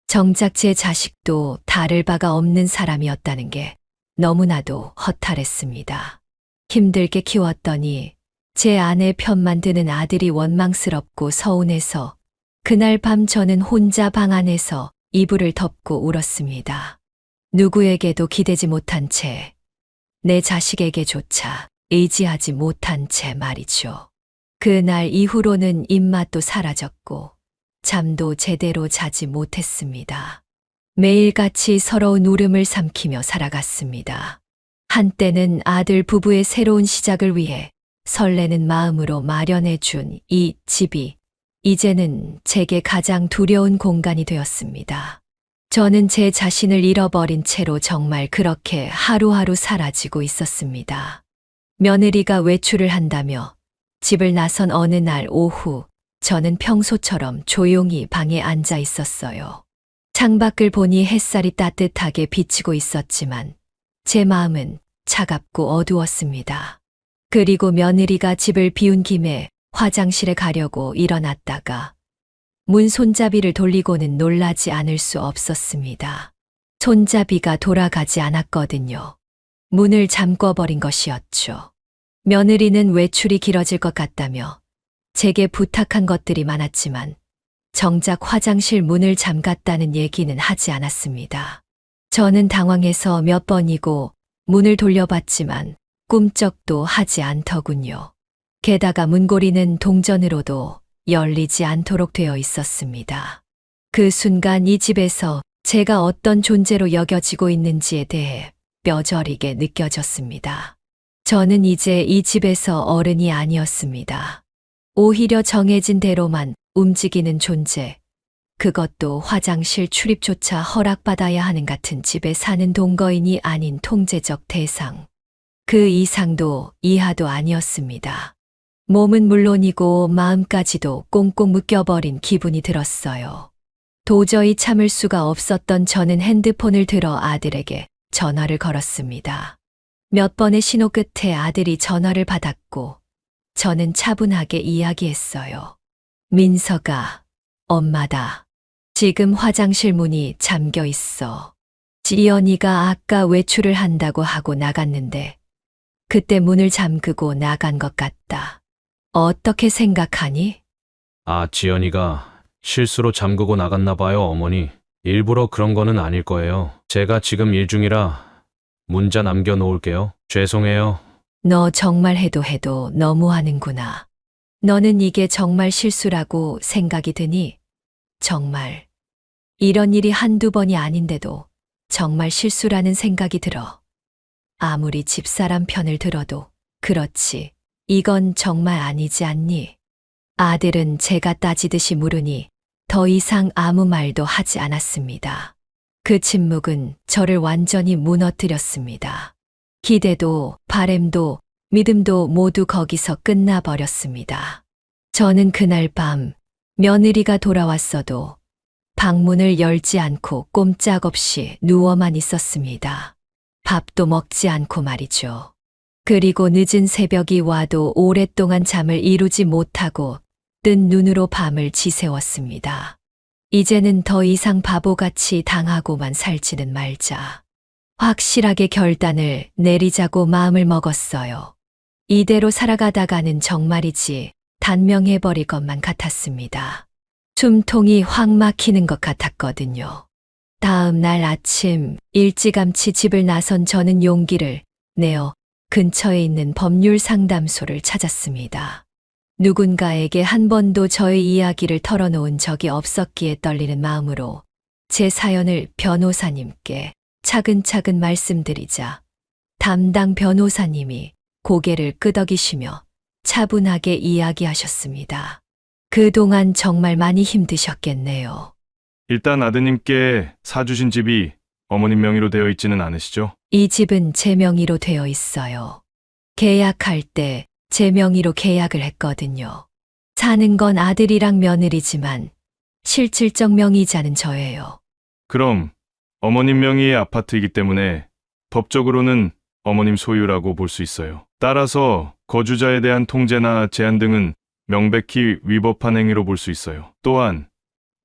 정작 제 자식도 다를 바가 없는 사람이었다는 게 너무나도 허탈했습니다. 힘들게 키웠더니 제 아내 편만 드는 아들이 원망스럽고 서운해서 그날 밤 저는 혼자 방 안에서 이불을 덮고 울었습니다. 누구에게도 기대지 못한 채, 내 자식에게조차 의지하지 못한 채 말이죠. 그날 이후로는 입맛도 사라졌고 잠도 제대로 자지 못했습니다. 매일같이 서러운 울음을 삼키며 살아갔습니다. 한때는 아들 부부의 새로운 시작을 위해 설레는 마음으로 마련해 준 이 집이 이제는 제게 가장 두려운 공간이 되었습니다. 저는 제 자신을 잃어버린 채로 정말 그렇게 하루하루 사라지고 있었습니다. 며느리가 외출을 한다며 집을 나선 어느 날 오후 저는 평소처럼 조용히 방에 앉아 있었어요. 창밖을 보니 햇살이 따뜻하게 비치고 있었지만 제 마음은 차갑고 어두웠습니다. 그리고 며느리가 집을 비운 김에 화장실에 가려고 일어났다가 문 손잡이를 돌리고는 놀라지 않을 수 없었습니다. 손잡이가 돌아가지 않았거든요. 문을 잠궈버린 것이었죠. 며느리는 외출이 길어질 것 같다며 제게 부탁한 것들이 많았지만 정작 화장실 문을 잠갔다는 얘기는 하지 않았습니다. 저는 당황해서 몇 번이고 문을 돌려봤지만 꿈쩍도 하지 않더군요. 게다가 문고리는 동전으로도 열리지 않도록 되어 있었습니다. 그 순간 이 집에서 제가 어떤 존재로 여겨지고 있는지에 대해 뼈저리게 느껴졌습니다. 저는 이제 이 집에서 어른이 아니었습니다. 오히려 정해진 대로만 움직이는 존재, 그것도 화장실 출입조차 허락받아야 하는 같은 집에 사는 동거인이 아닌 통제적 대상. 그 이상도 이하도 아니었습니다. 몸은 물론이고 마음까지도 꽁꽁 묶여버린 기분이 들었어요. 도저히 참을 수가 없었던 저는 핸드폰을 들어 아들에게 전화를 걸었습니다. 몇 번의 신호 끝에 아들이 전화를 받았고 저는 차분하게 이야기했어요. 민서가 엄마다. 지금 화장실 문이 잠겨 있어. 지연이가 아까 외출을 한다고 하고 나갔는데 그때 문을 잠그고 나간 것 같다. 어떻게 생각하니? 아, 지연이가 실수로 잠그고 나갔나 봐요, 어머니. 일부러 그런 거는 아닐 거예요. 제가 지금 일 중이라 문자 남겨 놓을게요. 죄송해요. 너 정말 해도 너무하는구나. 너는 이게 정말 실수라고 생각이 드니? 정말. 이런 일이 한두 번이 아닌데도 정말 실수라는 생각이 들어. 아무리 집사람 편을 들어도 그렇지. 이건 정말 아니지 않니? 아들은 제가 따지듯이 물으니 더 이상 아무 말도 하지 않았습니다. 그 침묵은 저를 완전히 무너뜨렸습니다. 기대도, 바램도, 믿음도 모두 거기서 끝나버렸습니다. 저는 그날 밤 며느리가 돌아왔어도 방문을 열지 않고 꼼짝없이 누워만 있었습니다. 밥도 먹지 않고 말이죠. 그리고 늦은 새벽이 와도 오랫동안 잠을 이루지 못하고 뜬 눈으로 밤을 지새웠습니다. 이제는 더 이상 바보같이 당하고만 살지는 말자. 확실하게 결단을 내리자고 마음을 먹었어요. 이대로 살아가다가는 정말이지 단명해버릴 것만 같았습니다. 숨통이 확 막히는 것 같았거든요. 다음 날 아침 일찌감치 집을 나선 저는 용기를 내어 근처에 있는 법률 상담소를 찾았습니다. 누군가에게 한 번도 저의 이야기를 털어놓은 적이 없었기에 떨리는 마음으로 제 사연을 변호사님께 차근차근 말씀드리자 담당 변호사님이 고개를 끄덕이시며 차분하게 이야기하셨습니다. 그동안 정말 많이 힘드셨겠네요. 일단 아드님께 사주신 집이 어머님 명의로 되어 있지는 않으시죠? 이 집은 제 명의로 되어 있어요. 계약할 때 제 명의로 계약을 했거든요. 사는 건 아들이랑 며느리지만 실질적 명의자는 저예요. 그럼 어머님 명의의 아파트이기 때문에 법적으로는 어머님 소유라고 볼 수 있어요. 따라서 거주자에 대한 통제나 제한 등은 명백히 위법한 행위로 볼 수 있어요. 또한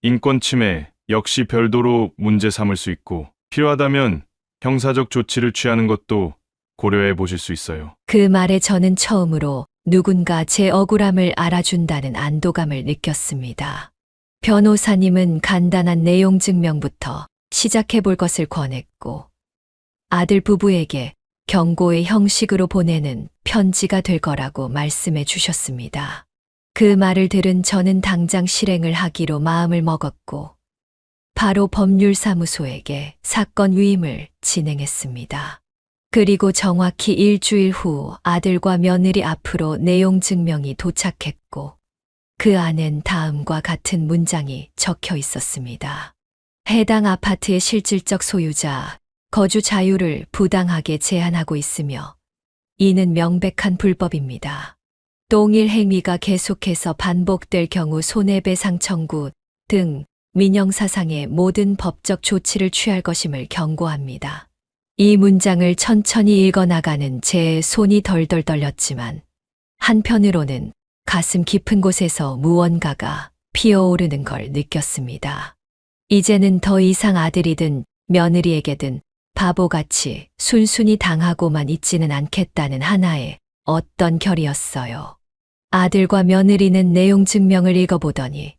인권 침해 역시 별도로 문제 삼을 수 있고 필요하다면 형사적 조치를 취하는 것도 고려해 보실 수 있어요. 그 말에 저는 처음으로 누군가 제 억울함을 알아준다는 안도감을 느꼈습니다. 변호사님은 간단한 내용 증명부터 시작해 볼 것을 권했고, 아들 부부에게 경고의 형식으로 보내는 편지가 될 거라고 말씀해 주셨습니다. 그 말을 들은 저는 당장 실행을 하기로 마음을 먹었고, 바로 법률사무소에게 사건 위임을 진행했습니다. 그리고 정확히 일주일 후 아들과 며느리 앞으로 내용 증명이 도착했고, 그 안엔 다음과 같은 문장이 적혀 있었습니다. 해당 아파트의 실질적 소유자, 거주 자유를 부당하게 제한하고 있으며, 이는 명백한 불법입니다. 동일 행위가 계속해서 반복될 경우 손해배상 청구 등 민형사상의 모든 법적 조치를 취할 것임을 경고합니다. 이 문장을 천천히 읽어나가는 제 손이 덜덜 떨렸지만 한편으로는 가슴 깊은 곳에서 무언가가 피어오르는 걸 느꼈습니다. 이제는 더 이상 아들이든 며느리에게든 바보같이 순순히 당하고만 있지는 않겠다는 하나의 어떤 결이었어요. 아들과 며느리는 내용 증명을 읽어보더니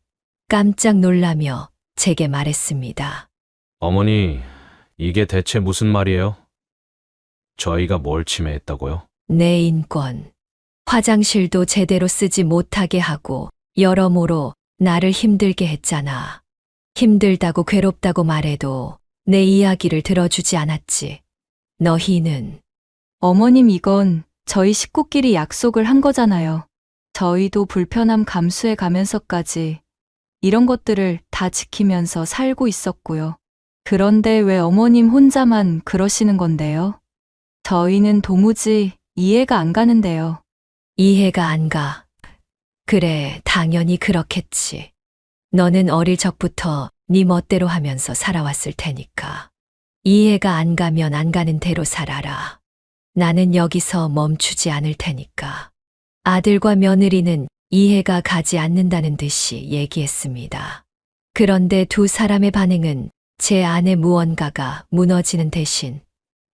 깜짝 놀라며 제게 말했습니다. 어머니, 이게 대체 무슨 말이에요? 저희가 뭘 침해했다고요? 내 인권, 화장실도 제대로 쓰지 못하게 하고 여러모로 나를 힘들게 했잖아. 힘들다고 괴롭다고 말해도 내 이야기를 들어주지 않았지. 너희는 어머님, 이건 저희 식구끼리 약속을 한 거잖아요. 저희도 불편함 감수해 가면서까지 이런 것들을 다 지키면서 살고 있었고요. 그런데 왜 어머님 혼자만 그러시는 건데요? 저희는 도무지 이해가 안 가는데요. 이해가 안 가. 그래, 당연히 그렇겠지. 너는 어릴 적부터 네 멋대로 하면서 살아왔을 테니까. 이해가 안 가면 안 가는 대로 살아라. 나는 여기서 멈추지 않을 테니까. 아들과 며느리는 이해가 가지 않는다는 듯이 얘기했습니다. 그런데 두 사람의 반응은 제 안에 무언가가 무너지는 대신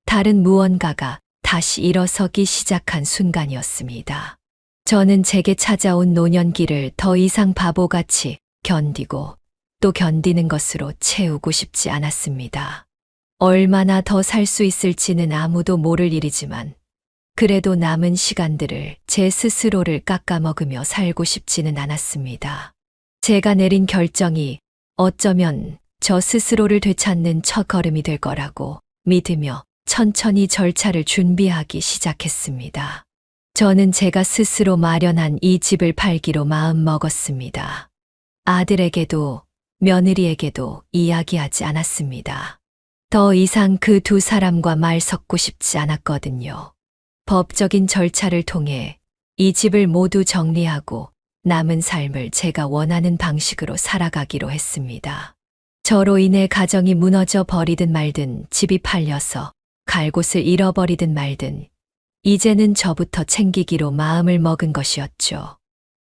다른 무언가가 다시 일어서기 시작한 순간이었습니다. 저는 제게 찾아온 노년기를 더 이상 바보같이 견디고 또 견디는 것으로 채우고 싶지 않았습니다. 얼마나 더 살 수 있을지는 아무도 모를 일이지만 그래도 남은 시간들을 제 스스로를 깎아먹으며 살고 싶지는 않았습니다. 제가 내린 결정이 어쩌면 저 스스로를 되찾는 첫걸음이 될 거라고 믿으며 천천히 절차를 준비하기 시작했습니다. 저는 제가 스스로 마련한 이 집을 팔기로 마음 먹었습니다. 아들에게도 며느리에게도 이야기하지 않았습니다. 더 이상 그 두 사람과 말 섞고 싶지 않았거든요. 법적인 절차를 통해 이 집을 모두 정리하고 남은 삶을 제가 원하는 방식으로 살아가기로 했습니다. 저로 인해 가정이 무너져 버리든 말든 집이 팔려서 갈 곳을 잃어버리든 말든 이제는 저부터 챙기기로 마음을 먹은 것이었죠.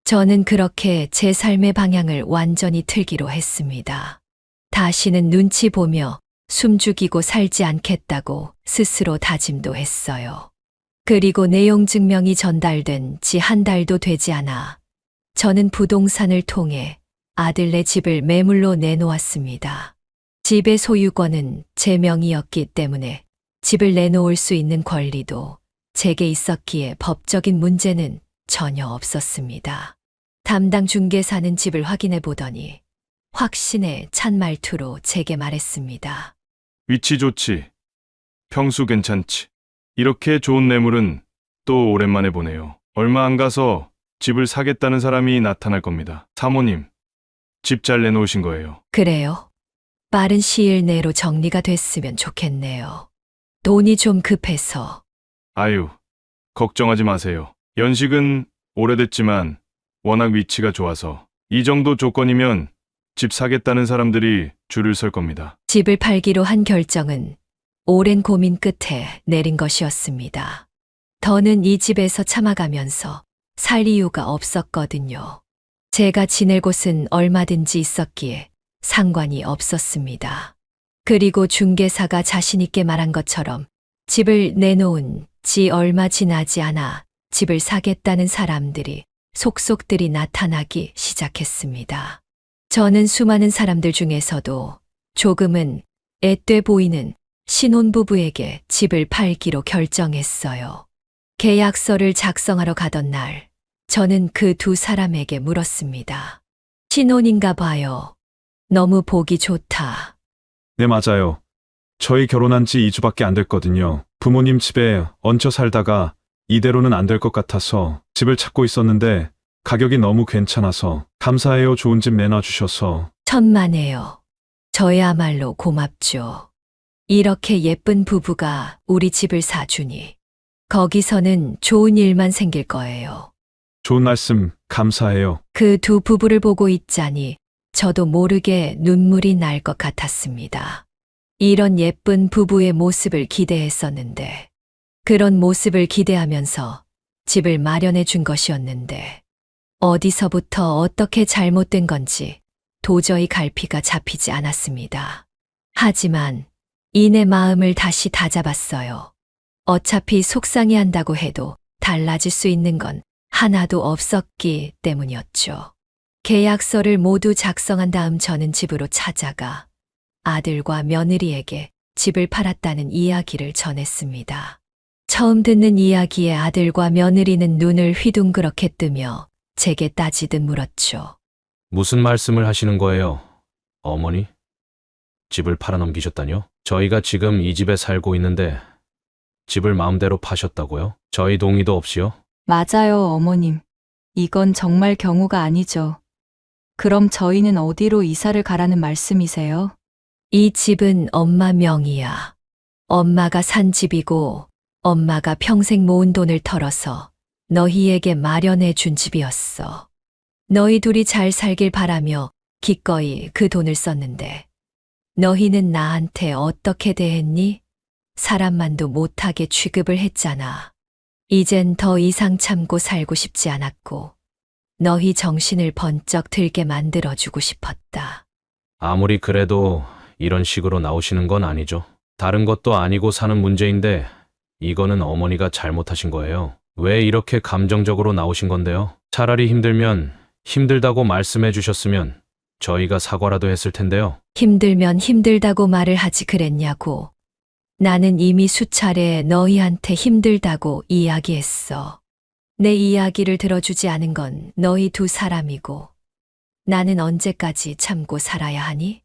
저는 그렇게 제 삶의 방향을 완전히 틀기로 했습니다. 다시는 눈치 보며 숨죽이고 살지 않겠다고 스스로 다짐도 했어요. 그리고 내용 증명이 전달된 지 한 달도 되지 않아 저는 부동산을 통해 아들네 집을 매물로 내놓았습니다. 집의 소유권은 제 명의였기 때문에 집을 내놓을 수 있는 권리도 제게 있었기에 법적인 문제는 전혀 없었습니다. 담당 중개사는 집을 확인해 보더니 확신에 찬 말투로 제게 말했습니다. 위치 좋지. 평수 괜찮지. 이렇게 좋은 매물은 또 오랜만에 보네요. 얼마 안 가서 집을 사겠다는 사람이 나타날 겁니다. 사모님, 집 잘 내놓으신 거예요. 그래요? 빠른 시일 내로 정리가 됐으면 좋겠네요. 돈이 좀 급해서. 아유, 걱정하지 마세요. 연식은 오래됐지만 워낙 위치가 좋아서 이 정도 조건이면 집 사겠다는 사람들이 줄을 설 겁니다. 집을 팔기로 한 결정은 오랜 고민 끝에 내린 것이었습니다. 더는 이 집에서 참아가면서 살 이유가 없었거든요. 제가 지낼 곳은 얼마든지 있었기에 상관이 없었습니다. 그리고 중개사가 자신있게 말한 것처럼 집을 내놓은 지 얼마 지나지 않아 집을 사겠다는 사람들이 속속들이 나타나기 시작했습니다. 저는 수많은 사람들 중에서도 조금은 앳돼 보이는 신혼부부에게 집을 팔기로 결정했어요. 계약서를 작성하러 가던 날, 저는 그 두 사람에게 물었습니다. 신혼인가 봐요. 너무 보기 좋다. 네, 맞아요. 저희 결혼한 지 2주밖에 안 됐거든요. 부모님 집에 얹혀 살다가 이대로는 안 될 것 같아서 집을 찾고 있었는데 가격이 너무 괜찮아서 감사해요. 좋은 집 내놔주셔서. 천만에요. 저야말로 고맙죠. 이렇게 예쁜 부부가 우리 집을 사주니 거기서는 좋은 일만 생길 거예요. 좋은 말씀 감사해요. 그 두 부부를 보고 있자니 저도 모르게 눈물이 날 것 같았습니다. 이런 예쁜 부부의 모습을 기대했었는데, 그런 모습을 기대하면서 집을 마련해 준 것이었는데, 어디서부터 어떻게 잘못된 건지 도저히 갈피가 잡히지 않았습니다. 하지만 이내 마음을 다시 다잡았어요. 어차피 속상해 한다고 해도 달라질 수 있는 건 하나도 없었기 때문이었죠. 계약서를 모두 작성한 다음 저는 집으로 찾아가 아들과 며느리에게 집을 팔았다는 이야기를 전했습니다. 처음 듣는 이야기에 아들과 며느리는 눈을 휘둥그렇게 뜨며 제게 따지듯 물었죠. 무슨 말씀을 하시는 거예요? 어머니? 집을 팔아넘기셨다뇨? 저희가 지금 이 집에 살고 있는데 집을 마음대로 파셨다고요? 저희 동의도 없이요? 맞아요, 어머님. 이건 정말 경우가 아니죠. 그럼 저희는 어디로 이사를 가라는 말씀이세요? 이 집은 엄마 명의야. 엄마가 산 집이고 엄마가 평생 모은 돈을 털어서 너희에게 마련해 준 집이었어. 너희 둘이 잘 살길 바라며 기꺼이 그 돈을 썼는데 너희는 나한테 어떻게 대했니? 사람만도 못하게 취급을 했잖아. 이젠 더 이상 참고 살고 싶지 않았고 너희 정신을 번쩍 들게 만들어주고 싶었다. 아무리 그래도 이런 식으로 나오시는 건 아니죠. 다른 것도 아니고 사는 문제인데 이거는 어머니가 잘못하신 거예요. 왜 이렇게 감정적으로 나오신 건데요? 차라리 힘들면 힘들다고 말씀해 주셨으면 저희가 사과라도 했을 텐데요. 힘들면 힘들다고 말을 하지 그랬냐고. 나는 이미 수차례 너희한테 힘들다고 이야기했어. 내 이야기를 들어주지 않은 건 너희 두 사람이고 나는 언제까지 참고 살아야 하니?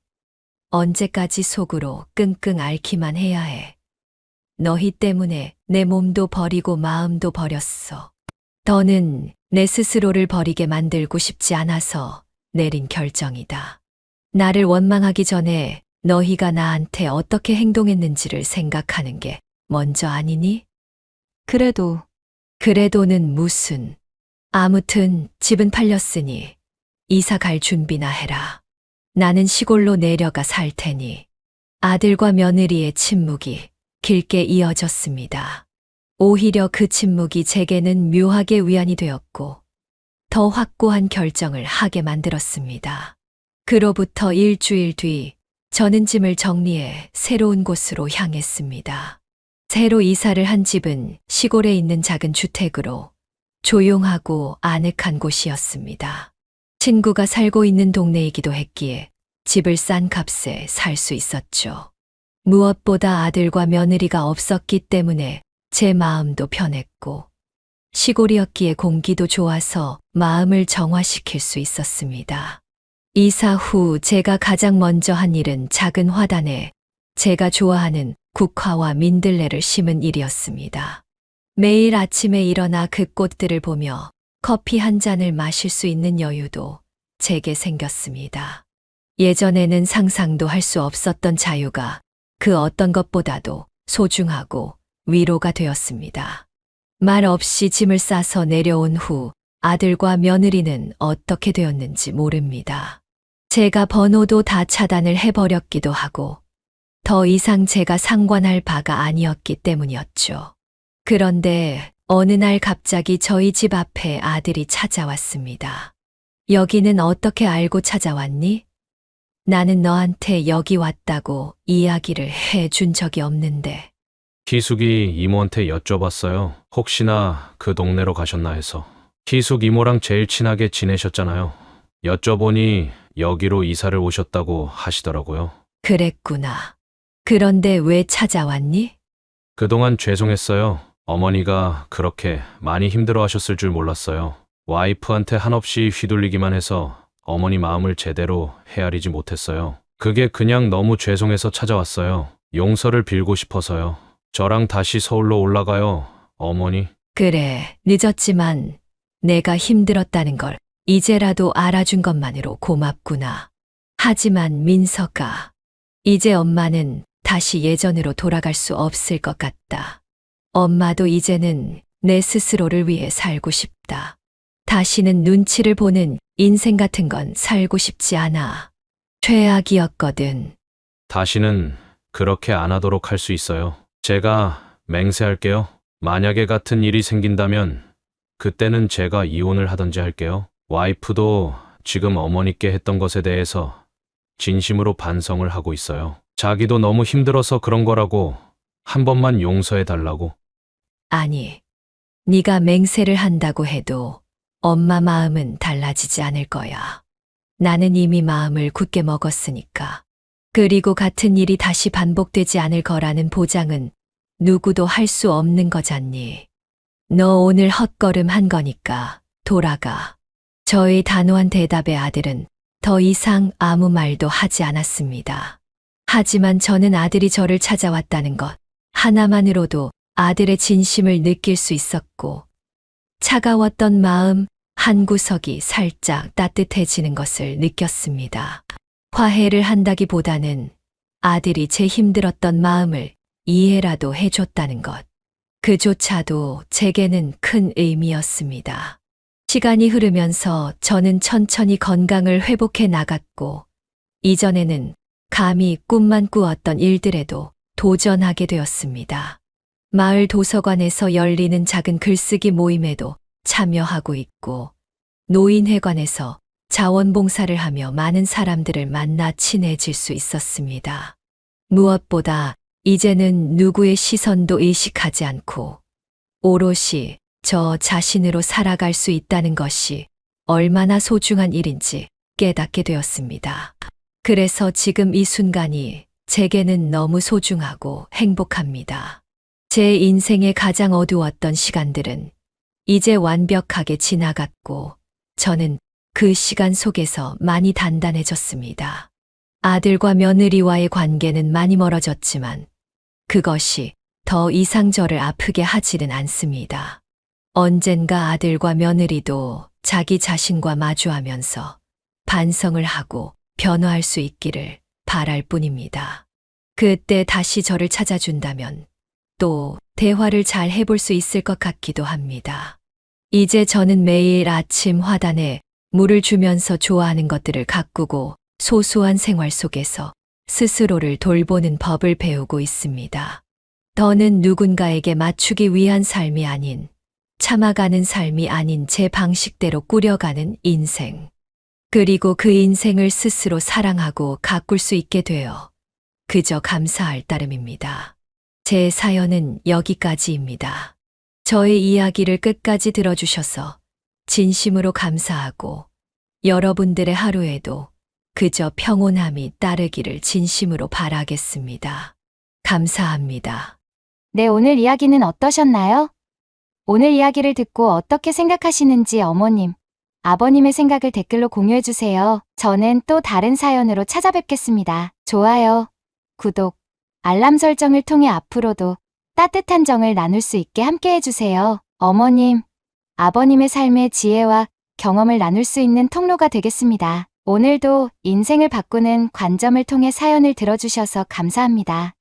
언제까지 속으로 끙끙 앓기만 해야 해. 너희 때문에 내 몸도 버리고 마음도 버렸어. 더는 내 스스로를 버리게 만들고 싶지 않아서 내린 결정이다. 나를 원망하기 전에 너희가 나한테 어떻게 행동했는지를 생각하는 게 먼저 아니니? 그래도는 무슨. 아무튼 집은 팔렸으니 이사 갈 준비나 해라. 나는 시골로 내려가 살 테니. 아들과 며느리의 침묵이 길게 이어졌습니다. 오히려 그 침묵이 제게는 묘하게 위안이 되었고 더 확고한 결정을 하게 만들었습니다. 그로부터 일주일 뒤 저는 짐을 정리해 새로운 곳으로 향했습니다. 새로 이사를 한 집은 시골에 있는 작은 주택으로 조용하고 아늑한 곳이었습니다. 친구가 살고 있는 동네이기도 했기에 집을 싼 값에 살 수 있었죠. 무엇보다 아들과 며느리가 없었기 때문에 제 마음도 편했고 시골이었기에 공기도 좋아서 마음을 정화시킬 수 있었습니다. 이사 후 제가 가장 먼저 한 일은 작은 화단에 제가 좋아하는 국화와 민들레를 심은 일이었습니다. 매일 아침에 일어나 그 꽃들을 보며 커피 한 잔을 마실 수 있는 여유도 제게 생겼습니다. 예전에는 상상도 할 수 없었던 자유가 그 어떤 것보다도 소중하고 위로가 되었습니다. 말 없이 짐을 싸서 내려온 후 아들과 며느리는 어떻게 되었는지 모릅니다. 제가 번호도 다 차단을 해버렸기도 하고 더 이상 제가 상관할 바가 아니었기 때문이었죠. 그런데 어느 날 갑자기 저희 집 앞에 아들이 찾아왔습니다. 여기는 어떻게 알고 찾아왔니? 나는 너한테 여기 왔다고 이야기를 해준 적이 없는데. 희숙이 이모한테 여쭤봤어요. 혹시나 그 동네로 가셨나 해서. 희숙 이모랑 제일 친하게 지내셨잖아요. 여쭤보니 여기로 이사를 오셨다고 하시더라고요. 그랬구나. 그런데 왜 찾아왔니? 그동안 죄송했어요. 어머니가 그렇게 많이 힘들어 하셨을 줄 몰랐어요. 와이프한테 한없이 휘둘리기만 해서 어머니 마음을 제대로 헤아리지 못했어요. 그게 그냥 너무 죄송해서 찾아왔어요. 용서를 빌고 싶어서요. 저랑 다시 서울로 올라가요, 어머니. 그래, 늦었지만 내가 힘들었다는 걸 이제라도 알아준 것만으로 고맙구나. 하지만 민서가, 이제 엄마는 다시 예전으로 돌아갈 수 없을 것 같다. 엄마도 이제는 내 스스로를 위해 살고 싶다. 다시는 눈치를 보는 인생 같은 건 살고 싶지 않아. 최악이었거든. 다시는 그렇게 안 하도록 할 수 있어요. 제가 맹세할게요. 만약에 같은 일이 생긴다면 그때는 제가 이혼을 하든지 할게요. 와이프도 지금 어머니께 했던 것에 대해서 진심으로 반성을 하고 있어요. 자기도 너무 힘들어서 그런 거라고 한 번만 용서해 달라고. 아니, 네가 맹세를 한다고 해도 엄마 마음은 달라지지 않을 거야. 나는 이미 마음을 굳게 먹었으니까. 그리고 같은 일이 다시 반복되지 않을 거라는 보장은 누구도 할 수 없는 거잖니. 너 오늘 헛걸음 한 거니까 돌아가. 저의 단호한 대답에 아들은 더 이상 아무 말도 하지 않았습니다. 하지만 저는 아들이 저를 찾아왔다는 것 하나만으로도 아들의 진심을 느낄 수 있었고, 차가웠던 마음 한 구석이 살짝 따뜻해지는 것을 느꼈습니다. 화해를 한다기보다는 아들이 제 힘들었던 마음을 이해라도 해줬다는 것. 그조차도 제게는 큰 의미였습니다. 시간이 흐르면서 저는 천천히 건강을 회복해 나갔고, 이전에는 감히 꿈만 꾸었던 일들에도 도전하게 되었습니다. 마을 도서관에서 열리는 작은 글쓰기 모임에도 참여하고 있고, 노인회관에서 자원봉사를 하며 많은 사람들을 만나 친해질 수 있었습니다. 무엇보다 이제는 누구의 시선도 의식하지 않고 오롯이 저 자신으로 살아갈 수 있다는 것이 얼마나 소중한 일인지 깨닫게 되었습니다. 그래서 지금 이 순간이 제게는 너무 소중하고 행복합니다. 제 인생의 가장 어두웠던 시간들은 이제 완벽하게 지나갔고, 저는 그 시간 속에서 많이 단단해졌습니다. 아들과 며느리와의 관계는 많이 멀어졌지만 그것이 더 이상 저를 아프게 하지는 않습니다. 언젠가 아들과 며느리도 자기 자신과 마주하면서 반성을 하고 변화할 수 있기를 바랄 뿐입니다. 그때 다시 저를 찾아준다면 또 대화를 잘 해볼 수 있을 것 같기도 합니다. 이제 저는 매일 아침 화단에 물을 주면서 좋아하는 것들을 가꾸고 소소한 생활 속에서 스스로를 돌보는 법을 배우고 있습니다. 더는 누군가에게 맞추기 위한 삶이 아닌, 참아가는 삶이 아닌 제 방식대로 꾸려가는 인생. 그리고 그 인생을 스스로 사랑하고 가꿀 수 있게 되어 그저 감사할 따름입니다. 제 사연은 여기까지입니다. 저의 이야기를 끝까지 들어주셔서 진심으로 감사하고, 여러분들의 하루에도 그저 평온함이 따르기를 진심으로 바라겠습니다. 감사합니다. 네, 오늘 이야기는 어떠셨나요? 오늘 이야기를 듣고 어떻게 생각하시는지 어머님, 아버님의 생각을 댓글로 공유해주세요. 저는 또 다른 사연으로 찾아뵙겠습니다. 좋아요, 구독, 알람 설정을 통해 앞으로도 따뜻한 정을 나눌 수 있게 함께 해주세요. 어머님, 아버님의 삶의 지혜와 경험을 나눌 수 있는 통로가 되겠습니다. 오늘도 인생을 바꾸는 관점을 통해 사연을 들어주셔서 감사합니다.